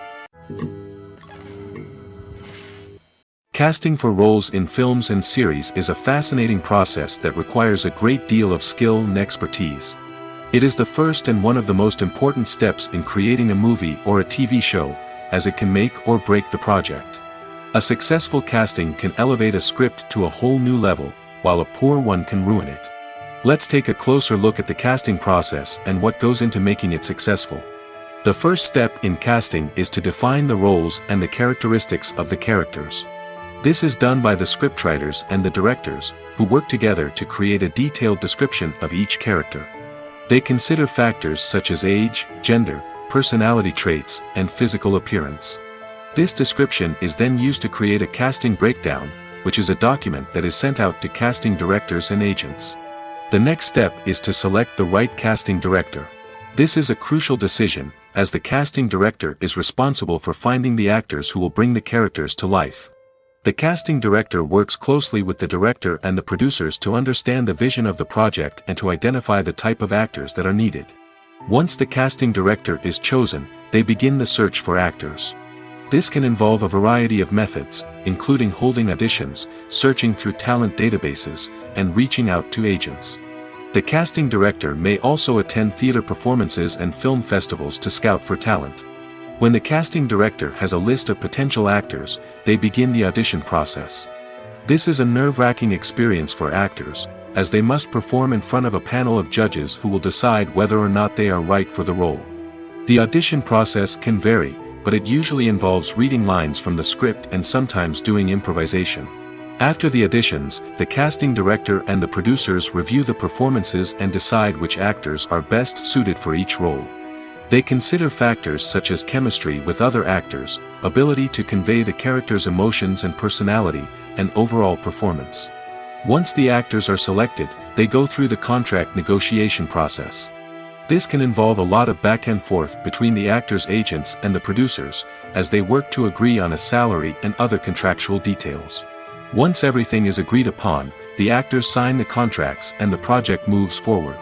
Casting for roles in films and series is a fascinating process that requires a great deal of skill and expertise. It is the first and one of the most important steps in creating a movie or a TV show, as it can make or break the project. A successful casting can elevate a script to a whole new level, while a poor one can ruin it. Let's take a closer look at the casting process and what goes into making it successful. The first step in casting is to define the roles and the characteristics of the characters. This is done by the scriptwriters and the directors, who work together to create a detailed description of each character. They consider factors such as age, gender, personality traits, and physical appearance. This description is then used to create a casting breakdown, which is a document that is sent out to casting directors and agents. The next step is to select the right casting director. This is a crucial decision, as the casting director is responsible for finding the actors who will bring the characters to life. The casting director works closely with the director and the producers to understand the vision of the project and to identify the type of actors that are needed. Once the casting director is chosen, they begin the search for actors. This can involve a variety of methods, including holding auditions, searching through talent databases, and reaching out to agents. The casting director may also attend theater performances and film festivals to scout for talent. When the casting director has a list of potential actors, they begin the audition process. This is a nerve-wracking experience for actors, as they must perform in front of a panel of judges who will decide whether or not they are right for the role. The audition process can vary, but it usually involves reading lines from the script and sometimes doing improvisation. After the auditions, the casting director and the producers review the performances and decide which actors are best suited for each role. They consider factors such as chemistry with other actors, ability to convey the character's emotions and personality, and overall performance. Once the actors are selected, they go through the contract negotiation process. This can involve a lot of back and forth between the actors' agents and the producers, as they work to agree on a salary and other contractual details. Once everything is agreed upon, the actors sign the contracts and the project moves forward.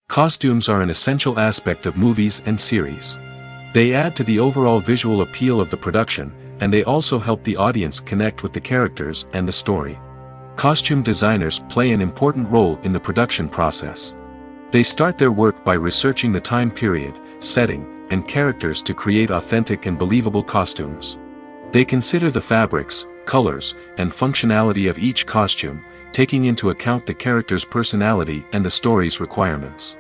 Costumes are an essential aspect of movies and series. They add to the overall visual appeal of the production, and they also help the audience connect with the characters and the story. Costume designers play an important role in the production process. They start their work by researching the time period, setting, and characters to create authentic and believable costumes. They consider the fabrics, colors, and functionality of each costume, taking into account the character's personality and the story's requirements.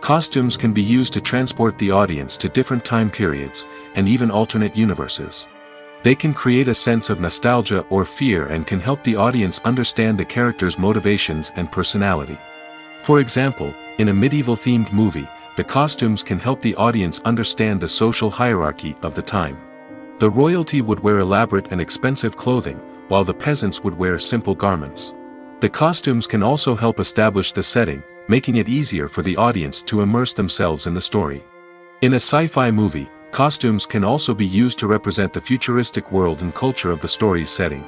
Costumes can be used to transport the audience to different time periods, and even alternate universes. They can create a sense of nostalgia or fear and can help the audience understand the character's motivations and personality. For example, in a medieval-themed movie, the costumes can help the audience understand the social hierarchy of the time. The royalty would wear elaborate and expensive clothing, while the peasants would wear simple garments. The costumes can also help establish the setting, making it easier for the audience to immerse themselves in the story. In a sci-fi movie, costumes can also be used to represent the futuristic world and culture of the story's setting.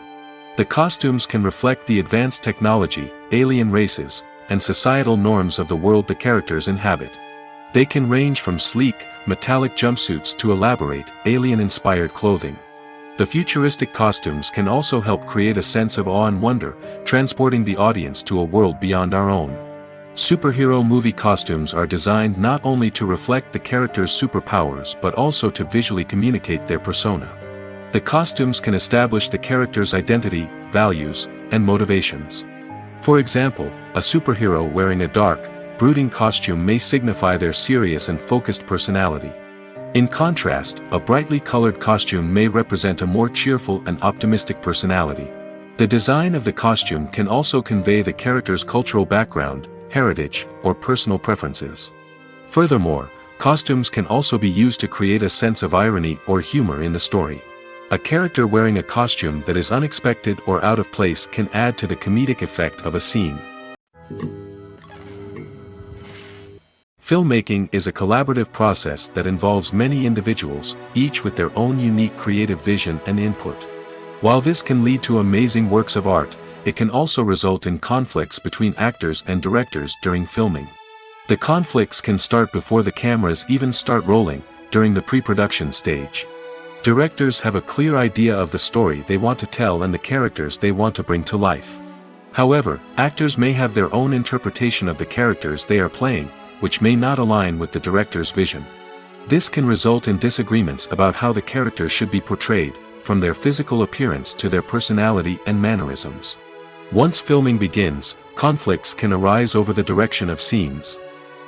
The costumes can reflect the advanced technology, alien races, and societal norms of the world the characters inhabit. They can range from sleek, metallic jumpsuits to elaborate, alien-inspired clothing. The futuristic costumes can also help create a sense of awe and wonder, transporting the audience to a world beyond our own. Superhero movie costumes are designed not only to reflect the character's superpowers but also to visually communicate their persona. The costumes can establish the character's identity, values, and motivations. For example, a superhero wearing a dark, brooding costume may signify their serious and focused personality. In contrast, a brightly colored costume may represent a more cheerful and optimistic personality. The design of the costume can also convey the character's cultural background, heritage, or personal preferences. Furthermore, costumes can also be used to create a sense of irony or humor in the story. A character wearing a costume that is unexpected or out of place can add to the comedic effect of a scene. Filmmaking is a collaborative process that involves many individuals, each with their own unique creative vision and input. While this can lead to amazing works of art, it can also result in conflicts between actors and directors during filming. The conflicts can start before the cameras even start rolling, during the pre-production stage. Directors have a clear idea of the story they want to tell and the characters they want to bring to life. However, actors may have their own interpretation of the characters they are playing, which may not align with the director's vision. This can result in disagreements about how the characters should be portrayed, from their physical appearance to their personality and mannerisms. Once filming begins, conflicts can arise over the direction of scenes.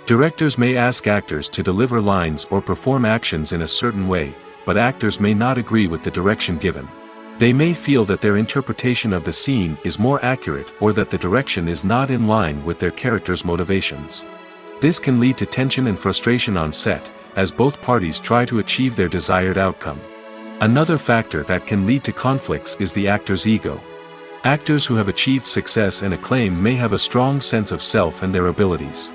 Directors may ask actors to deliver lines or perform actions in a certain way, but actors may not agree with the direction given. They may feel that their interpretation of the scene is more accurate or that the direction is not in line with their character's motivations. This can lead to tension and frustration on set, as both parties try to achieve their desired outcome. Another factor that can lead to conflicts is the actor's ego. Actors who have achieved success and acclaim may have a strong sense of self and their abilities.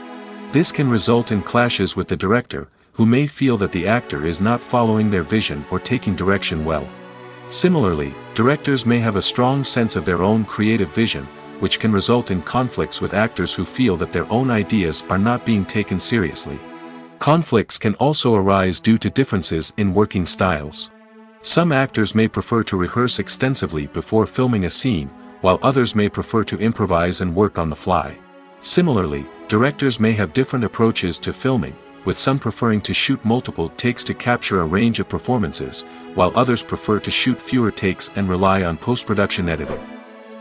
This can result in clashes with the director, who may feel that the actor is not following their vision or taking direction well. Similarly, directors may have a strong sense of their own creative vision, which can result in conflicts with actors who feel that their own ideas are not being taken seriously. Conflicts can also arise due to differences in working styles. Some actors may prefer to rehearse extensively before filming a scene, while others may prefer to improvise and work on the fly. Similarly, directors may have different approaches to filming, with some preferring to shoot multiple takes to capture a range of performances, while others prefer to shoot fewer takes and rely on post-production editing.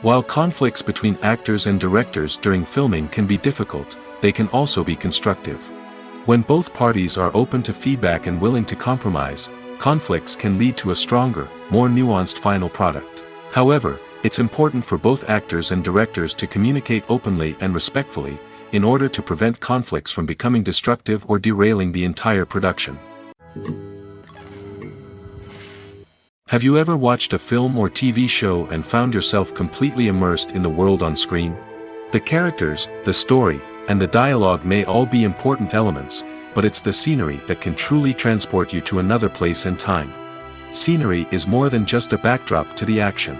While conflicts between actors and directors during filming can be difficult, they can also be constructive. When both parties are open to feedback and willing to compromise, conflicts can lead to a stronger, more nuanced final product. However, it's important for both actors and directors to communicate openly and respectfully, in order to prevent conflicts from becoming destructive or derailing the entire production. Have you ever watched a film or TV show and found yourself completely immersed in the world on screen? The characters, the story, and the dialogue may all be important elements, but it's the scenery that can truly transport you to another place and time. Scenery is more than just a backdrop to the action.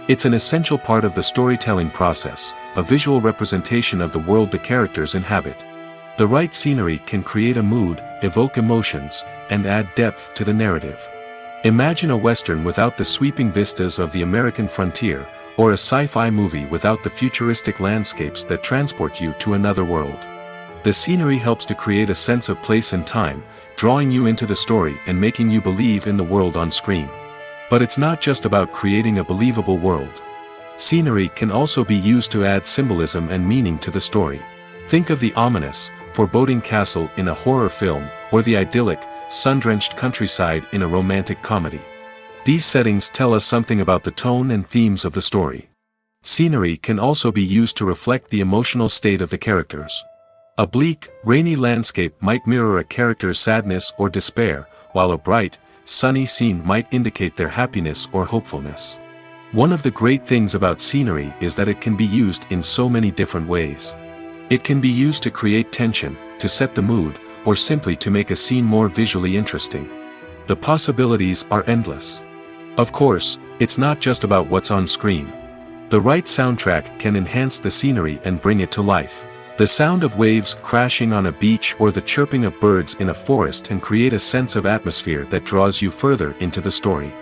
It's an essential part of the storytelling process, a visual representation of the world the characters inhabit. The right scenery can create a mood, evoke emotions, and add depth to the narrative. Imagine a Western without the sweeping vistas of the American frontier, or a sci-fi movie without the futuristic landscapes that transport you to another world. The scenery helps to create a sense of place and time, drawing you into the story and making you believe in the world on screen. But it's not just about creating a believable world. Scenery can also be used to add symbolism and meaning to the story. Think of the ominous, foreboding castle in a horror film, or the idyllic, sun-drenched countryside in a romantic comedy. These settings tell us something about the tone and themes of the story. Scenery can also be used to reflect the emotional state of the characters. A bleak, rainy landscape might mirror a character's sadness or despair, while a bright, sunny scene might indicate their happiness or hopefulness. One of the great things about scenery is that it can be used in so many different ways. It can be used to create tension, to set the mood, or simply to make a scene more visually interesting. The possibilities are endless. Of course, it's not just about what's on screen. The right soundtrack can enhance the scenery and bring it to life. The sound of waves crashing on a beach or the chirping of birds in a forest can create a sense of atmosphere that draws you further into the story.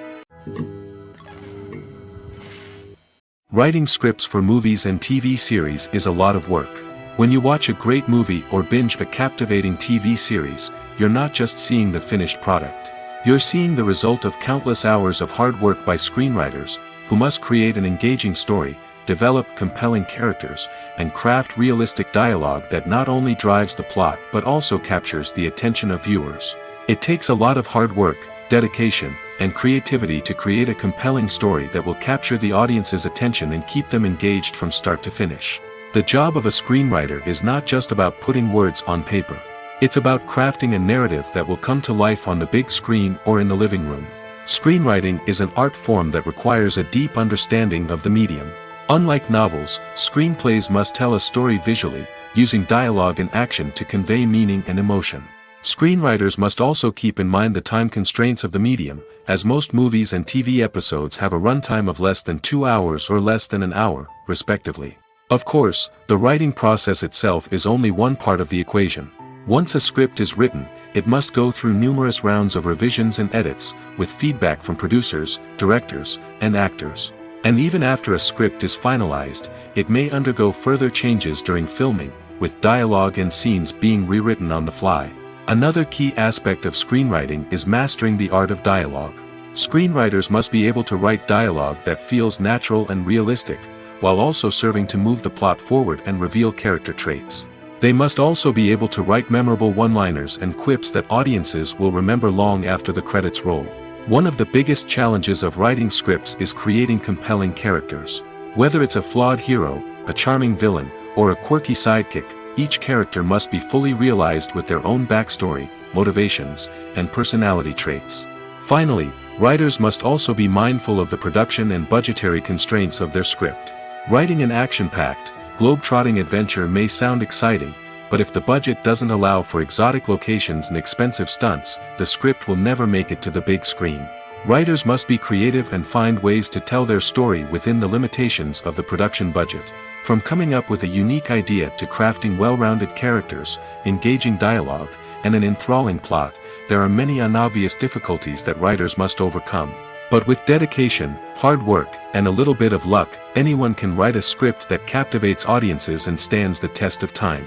Writing scripts for movies and TV series is a lot of work. When you watch a great movie or binge a captivating TV series, you're not just seeing the finished product. You're seeing the result of countless hours of hard work by screenwriters, who must create an engaging story, develop compelling characters, and craft realistic dialogue that not only drives the plot but also captures the attention of viewers. It takes a lot of hard work, dedication, and creativity to create a compelling story that will capture the audience's attention and keep them engaged from start to finish. The job of a screenwriter is not just about putting words on paper. It's about crafting a narrative that will come to life on the big screen or in the living room. Screenwriting is an art form that requires a deep understanding of the medium. Unlike novels, screenplays must tell a story visually, using dialogue and action to convey meaning and emotion. Screenwriters must also keep in mind the time constraints of the medium, as most movies and TV episodes have a runtime of less than 2 hours or less than an hour, respectively. Of course, the writing process itself is only one part of the equation. Once a script is written, it must go through numerous rounds of revisions and edits, with feedback from producers, directors, and actors. And even after a script is finalized, it may undergo further changes during filming, with dialogue and scenes being rewritten on the fly. Another key aspect of screenwriting is mastering the art of dialogue. Screenwriters must be able to write dialogue that feels natural and realistic, while also serving to move the plot forward and reveal character traits. They must also be able to write memorable one-liners and quips that audiences will remember long after the credits roll. One of the biggest challenges of writing scripts is creating compelling characters. Whether it's a flawed hero, a charming villain, or a quirky sidekick, each character must be fully realized with their own backstory, motivations, and personality traits. Finally, writers must also be mindful of the production and budgetary constraints of their script. Writing an action-packed, globe-trotting adventure may sound exciting, but if the budget doesn't allow for exotic locations and expensive stunts, the script will never make it to the big screen. Writers must be creative and find ways to tell their story within the limitations of the production budget. From coming up with a unique idea to crafting well-rounded characters, engaging dialogue, and an enthralling plot, there are many unobvious difficulties that writers must overcome. But with dedication, hard work, and a little bit of luck, anyone can write a script that captivates audiences and stands the test of time.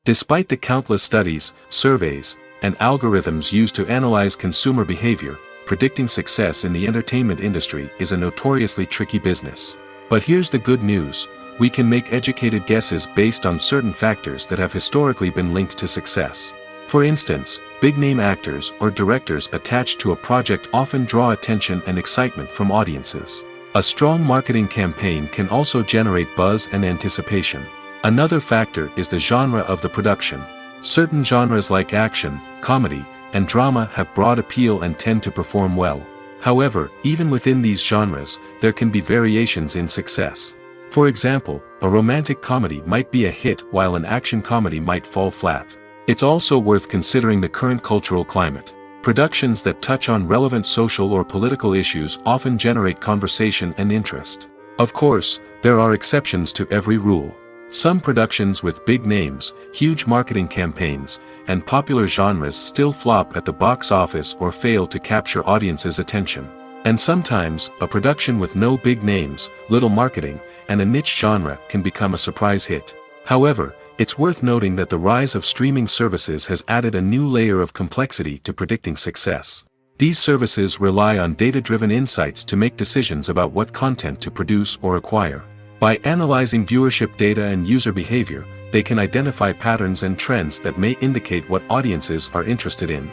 Despite the countless studies, surveys, and algorithms used to analyze consumer behavior, predicting success in the entertainment industry is a notoriously tricky business. But here's the good news: we can make educated guesses based on certain factors that have historically been linked to success. For instance, big-name actors or directors attached to a project often draw attention and excitement from audiences. A strong marketing campaign can also generate buzz and anticipation. Another factor is the genre of the production. Certain genres like action, comedy, and drama have broad appeal and tend to perform well. However, even within these genres, there can be variations in success. For example, a romantic comedy might be a hit while an action comedy might fall flat. It's also worth considering the current cultural climate. Productions that touch on relevant social or political issues often generate conversation and interest. Of course, there are exceptions to every rule. Some productions with big names, huge marketing campaigns, and popular genres still flop at the box office or fail to capture audiences' attention. And sometimes, a production with no big names, little marketing, and a niche genre can become a surprise hit. However, it's worth noting that the rise of streaming services has added a new layer of complexity to predicting success. These services rely on data-driven insights to make decisions about what content to produce or acquire. By analyzing viewership data and user behavior, they can identify patterns and trends that may indicate what audiences are interested in.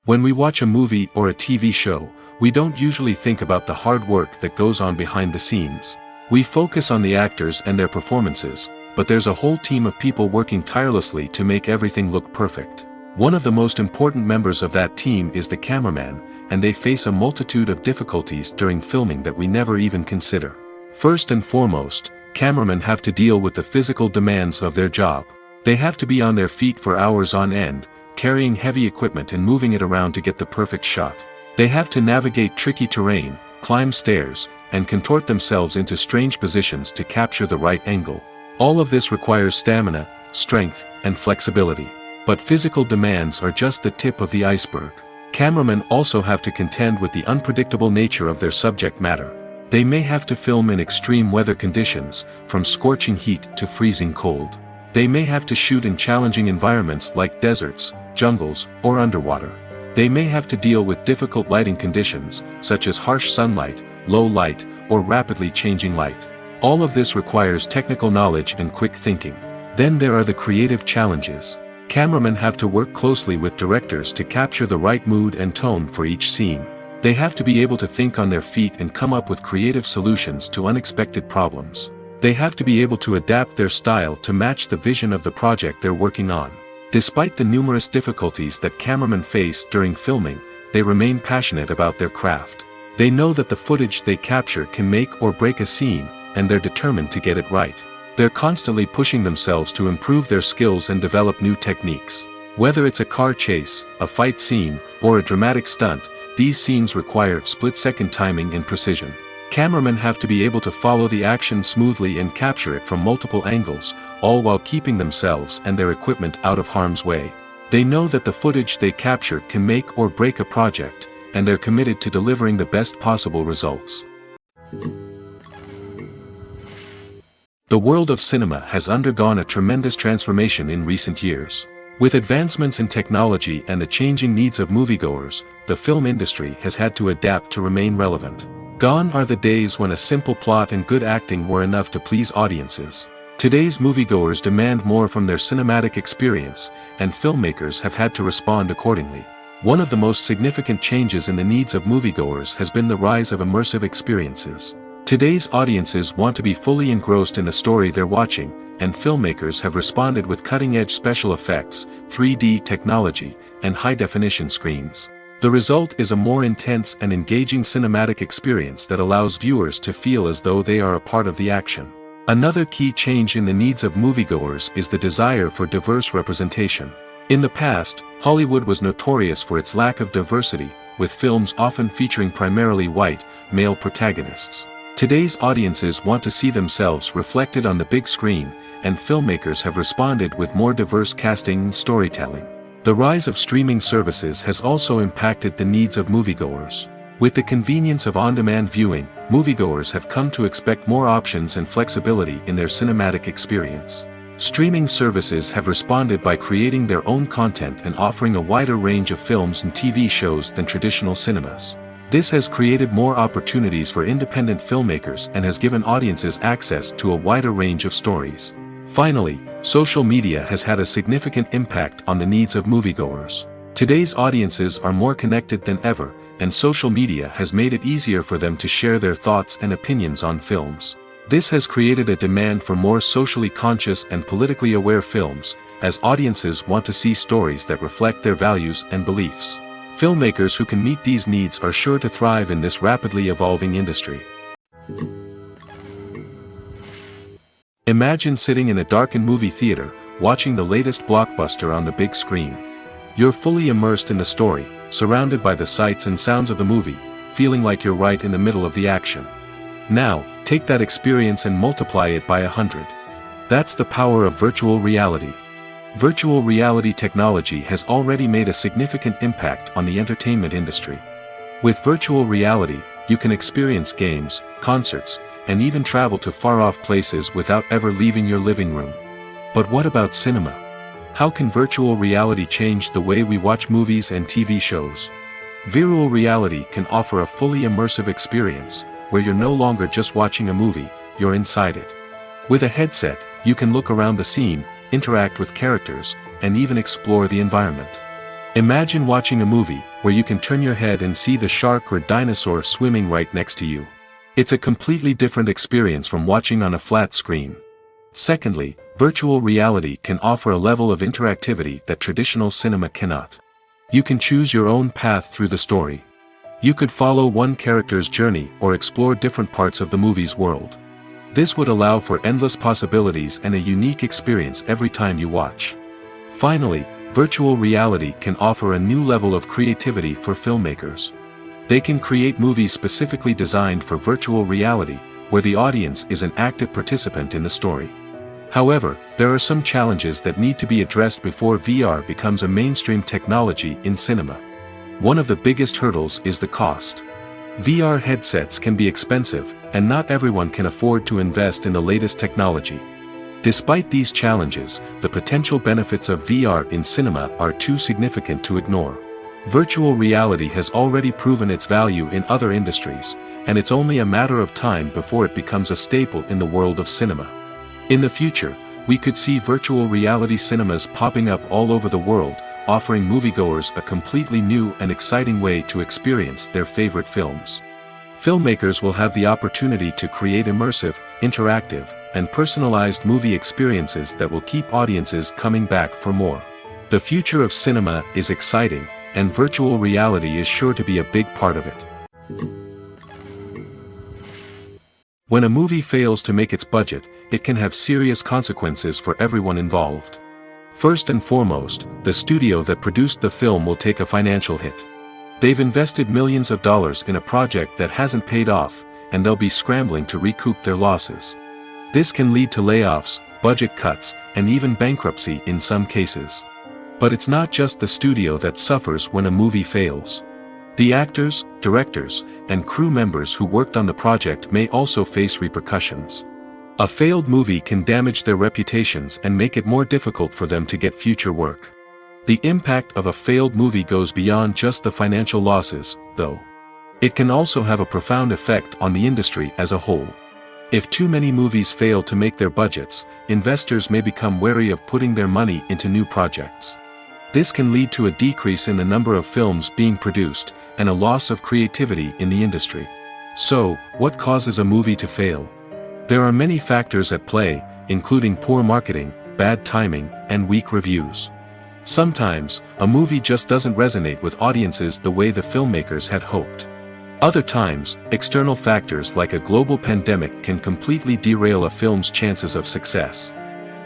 When we watch a movie or a TV show, we don't usually think about the hard work that goes on behind the scenes. We focus on the actors and their performances, but there's a whole team of people working tirelessly to make everything look perfect. One of the most important members of that team is the cameraman, and they face a multitude of difficulties during filming that we never even consider. First and foremost, cameramen have to deal with the physical demands of their job. They have to be on their feet for hours on end, carrying heavy equipment and moving it around to get the perfect shot. They have to navigate tricky terrain, climb stairs, and contort themselves into strange positions to capture the right angle. All of this requires stamina, strength, and flexibility. But physical demands are just the tip of the iceberg. Cameramen also have to contend with the unpredictable nature of their subject matter. They may have to film in extreme weather conditions, from scorching heat to freezing cold. They may have to shoot in challenging environments like deserts, jungles, or underwater. They may have to deal with difficult lighting conditions, such as harsh sunlight, low light, or rapidly changing light. All of this requires technical knowledge and quick thinking. Then there are the creative challenges. Cameramen have to work closely with directors to capture the right mood and tone for each scene. They have to be able to think on their feet and come up with creative solutions to unexpected problems. They have to be able to adapt their style to match the vision of the project they're working on. Despite the numerous difficulties that cameramen face during filming, they remain passionate about their craft. They know that the footage they capture can make or break a scene, and they're determined to get it right. They're constantly pushing themselves to improve their skills and develop new techniques. Whether it's a car chase, a fight scene, or a dramatic stunt, these scenes require split-second timing and precision. Cameramen have to be able to follow the action smoothly and capture it from multiple angles, all while keeping themselves and their equipment out of harm's way. They know that the footage they capture can make or break a project, and they're committed to delivering the best possible results. The world of cinema has undergone a tremendous transformation in recent years. With advancements in technology and the changing needs of moviegoers, the film industry has had to adapt to remain relevant. Gone are the days when a simple plot and good acting were enough to please audiences. Today's moviegoers demand more from their cinematic experience, and filmmakers have had to respond accordingly. One of the most significant changes in the needs of moviegoers has been the rise of immersive experiences. Today's audiences want to be fully engrossed in the story they're watching, and filmmakers have responded with cutting-edge special effects, 3D technology, and high-definition screens. The result is a more intense and engaging cinematic experience that allows viewers to feel as though they are a part of the action. Another key change in the needs of moviegoers is the desire for diverse representation. In the past, Hollywood was notorious for its lack of diversity, with films often featuring primarily white, male protagonists. Today's audiences want to see themselves reflected on the big screen, and filmmakers have responded with more diverse casting and storytelling. The rise of streaming services has also impacted the needs of moviegoers. With the convenience of on-demand viewing, moviegoers have come to expect more options and flexibility in their cinematic experience. Streaming services have responded by creating their own content and offering a wider range of films and TV shows than traditional cinemas. This has created more opportunities for independent filmmakers and has given audiences access to a wider range of stories. Finally, social media has had a significant impact on the needs of moviegoers. Today's audiences are more connected than ever, and social media has made it easier for them to share their thoughts and opinions on films. This has created a demand for more socially conscious and politically aware films, as audiences want to see stories that reflect their values and beliefs. Filmmakers who can meet these needs are sure to thrive in this rapidly evolving industry. Imagine sitting in a darkened movie theater, watching the latest blockbuster on the big screen. You're fully immersed in the story, surrounded by the sights and sounds of the movie, feeling like you're right in the middle of the action. Now, take that experience and multiply it by 100. That's the power of virtual reality. Virtual reality technology has already made a significant impact on the entertainment industry. With virtual reality, you can experience games, concerts, and even travel to far-off places without ever leaving your living room. But what about cinema? How can virtual reality change the way we watch movies and TV shows? Virtual reality can offer a fully immersive experience, where you're no longer just watching a movie, you're inside it. With a headset, you can look around the scene, interact with characters, and even explore the environment. Imagine watching a movie where you can turn your head and see the shark or dinosaur swimming right next to you. It's a completely different experience from watching on a flat screen. Secondly, virtual reality can offer a level of interactivity that traditional cinema cannot. You can choose your own path through the story. You could follow one character's journey or explore different parts of the movie's world. This would allow for endless possibilities and a unique experience every time you watch. Finally, virtual reality can offer a new level of creativity for filmmakers. They can create movies specifically designed for virtual reality, where the audience is an active participant in the story. However, there are some challenges that need to be addressed before VR becomes a mainstream technology in cinema. One of the biggest hurdles is the cost. VR headsets can be expensive, and not everyone can afford to invest in the latest technology. Despite these challenges, the potential benefits of VR in cinema are too significant to ignore. Virtual reality has already proven its value in other industries, and it's only a matter of time before it becomes a staple in the world of cinema. In the future, we could see virtual reality cinemas popping up all over the world, offering moviegoers a completely new and exciting way to experience their favorite films. Filmmakers will have the opportunity to create immersive, interactive, and personalized movie experiences that will keep audiences coming back for more. The future of cinema is exciting, and virtual reality is sure to be a big part of it. When a movie fails to make its budget, it can have serious consequences for everyone involved. First and foremost, the studio that produced the film will take a financial hit. They've invested millions of dollars in a project that hasn't paid off, and they'll be scrambling to recoup their losses. This can lead to layoffs, budget cuts, and even bankruptcy in some cases. But it's not just the studio that suffers when a movie fails. The actors, directors, and crew members who worked on the project may also face repercussions. A failed movie can damage their reputations and make it more difficult for them to get future work. The impact of a failed movie goes beyond just the financial losses, though. It can also have a profound effect on the industry as a whole. If too many movies fail to make their budgets, investors may become wary of putting their money into new projects. This can lead to a decrease in the number of films being produced, and a loss of creativity in the industry. So, what causes a movie to fail? There are many factors at play, including poor marketing, bad timing, and weak reviews. Sometimes, a movie just doesn't resonate with audiences the way the filmmakers had hoped. Other times, external factors like a global pandemic can completely derail a film's chances of success.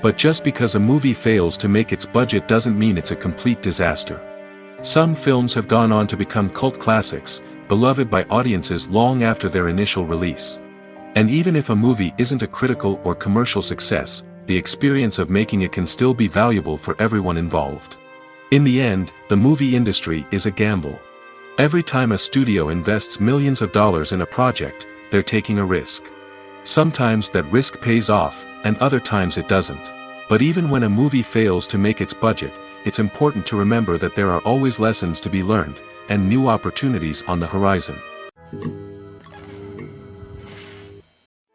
But just because a movie fails to make its budget doesn't mean it's a complete disaster. Some films have gone on to become cult classics, beloved by audiences long after their initial release. And even if a movie isn't a critical or commercial success, the experience of making it can still be valuable for everyone involved. In the end, the movie industry is a gamble. Every time a studio invests millions of dollars in a project, they're taking a risk. Sometimes that risk pays off, and other times it doesn't. But even when a movie fails to make its budget, it's important to remember that there are always lessons to be learned, and new opportunities on the horizon.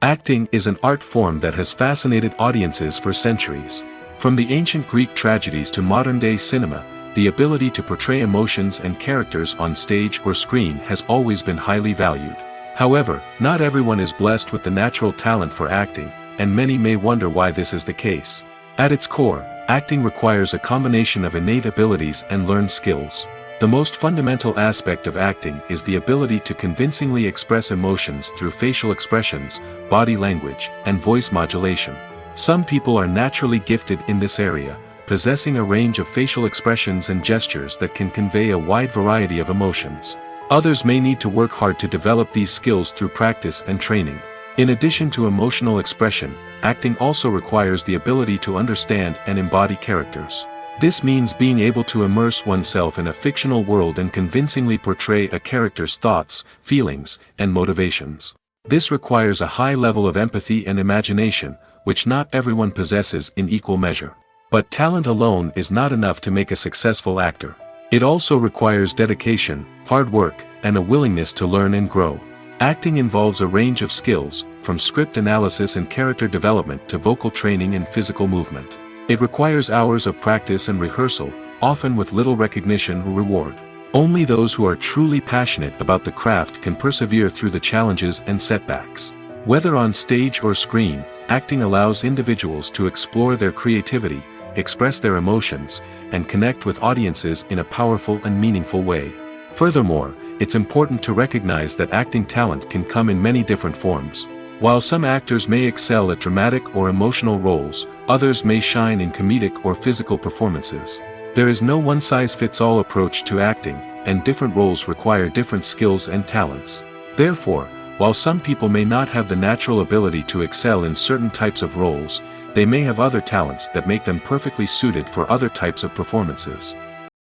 Acting is an art form that has fascinated audiences for centuries. From the ancient Greek tragedies to modern-day cinema, the ability to portray emotions and characters on stage or screen has always been highly valued. However, not everyone is blessed with the natural talent for acting, and many may wonder why this is the case. At its core, acting requires a combination of innate abilities and learned skills. The most fundamental aspect of acting is the ability to convincingly express emotions through facial expressions, body language, and voice modulation. Some people are naturally gifted in this area, possessing a range of facial expressions and gestures that can convey a wide variety of emotions. Others may need to work hard to develop these skills through practice and training. In addition to emotional expression, acting also requires the ability to understand and embody characters. This means being able to immerse oneself in a fictional world and convincingly portray a character's thoughts, feelings, and motivations. This requires a high level of empathy and imagination, which not everyone possesses in equal measure. But talent alone is not enough to make a successful actor. It also requires dedication, hard work, and a willingness to learn and grow. Acting involves a range of skills, from script analysis and character development to vocal training and physical movement. It requires hours of practice and rehearsal, often with little recognition or reward. Only those who are truly passionate about the craft can persevere through the challenges and setbacks. Whether on stage or screen, acting allows individuals to explore their creativity, express their emotions, and connect with audiences in a powerful and meaningful way. Furthermore, it's important to recognize that acting talent can come in many different forms. While some actors may excel at dramatic or emotional roles, others may shine in comedic or physical performances. There is no one-size-fits-all approach to acting, and different roles require different skills and talents. Therefore, while some people may not have the natural ability to excel in certain types of roles, they may have other talents that make them perfectly suited for other types of performances.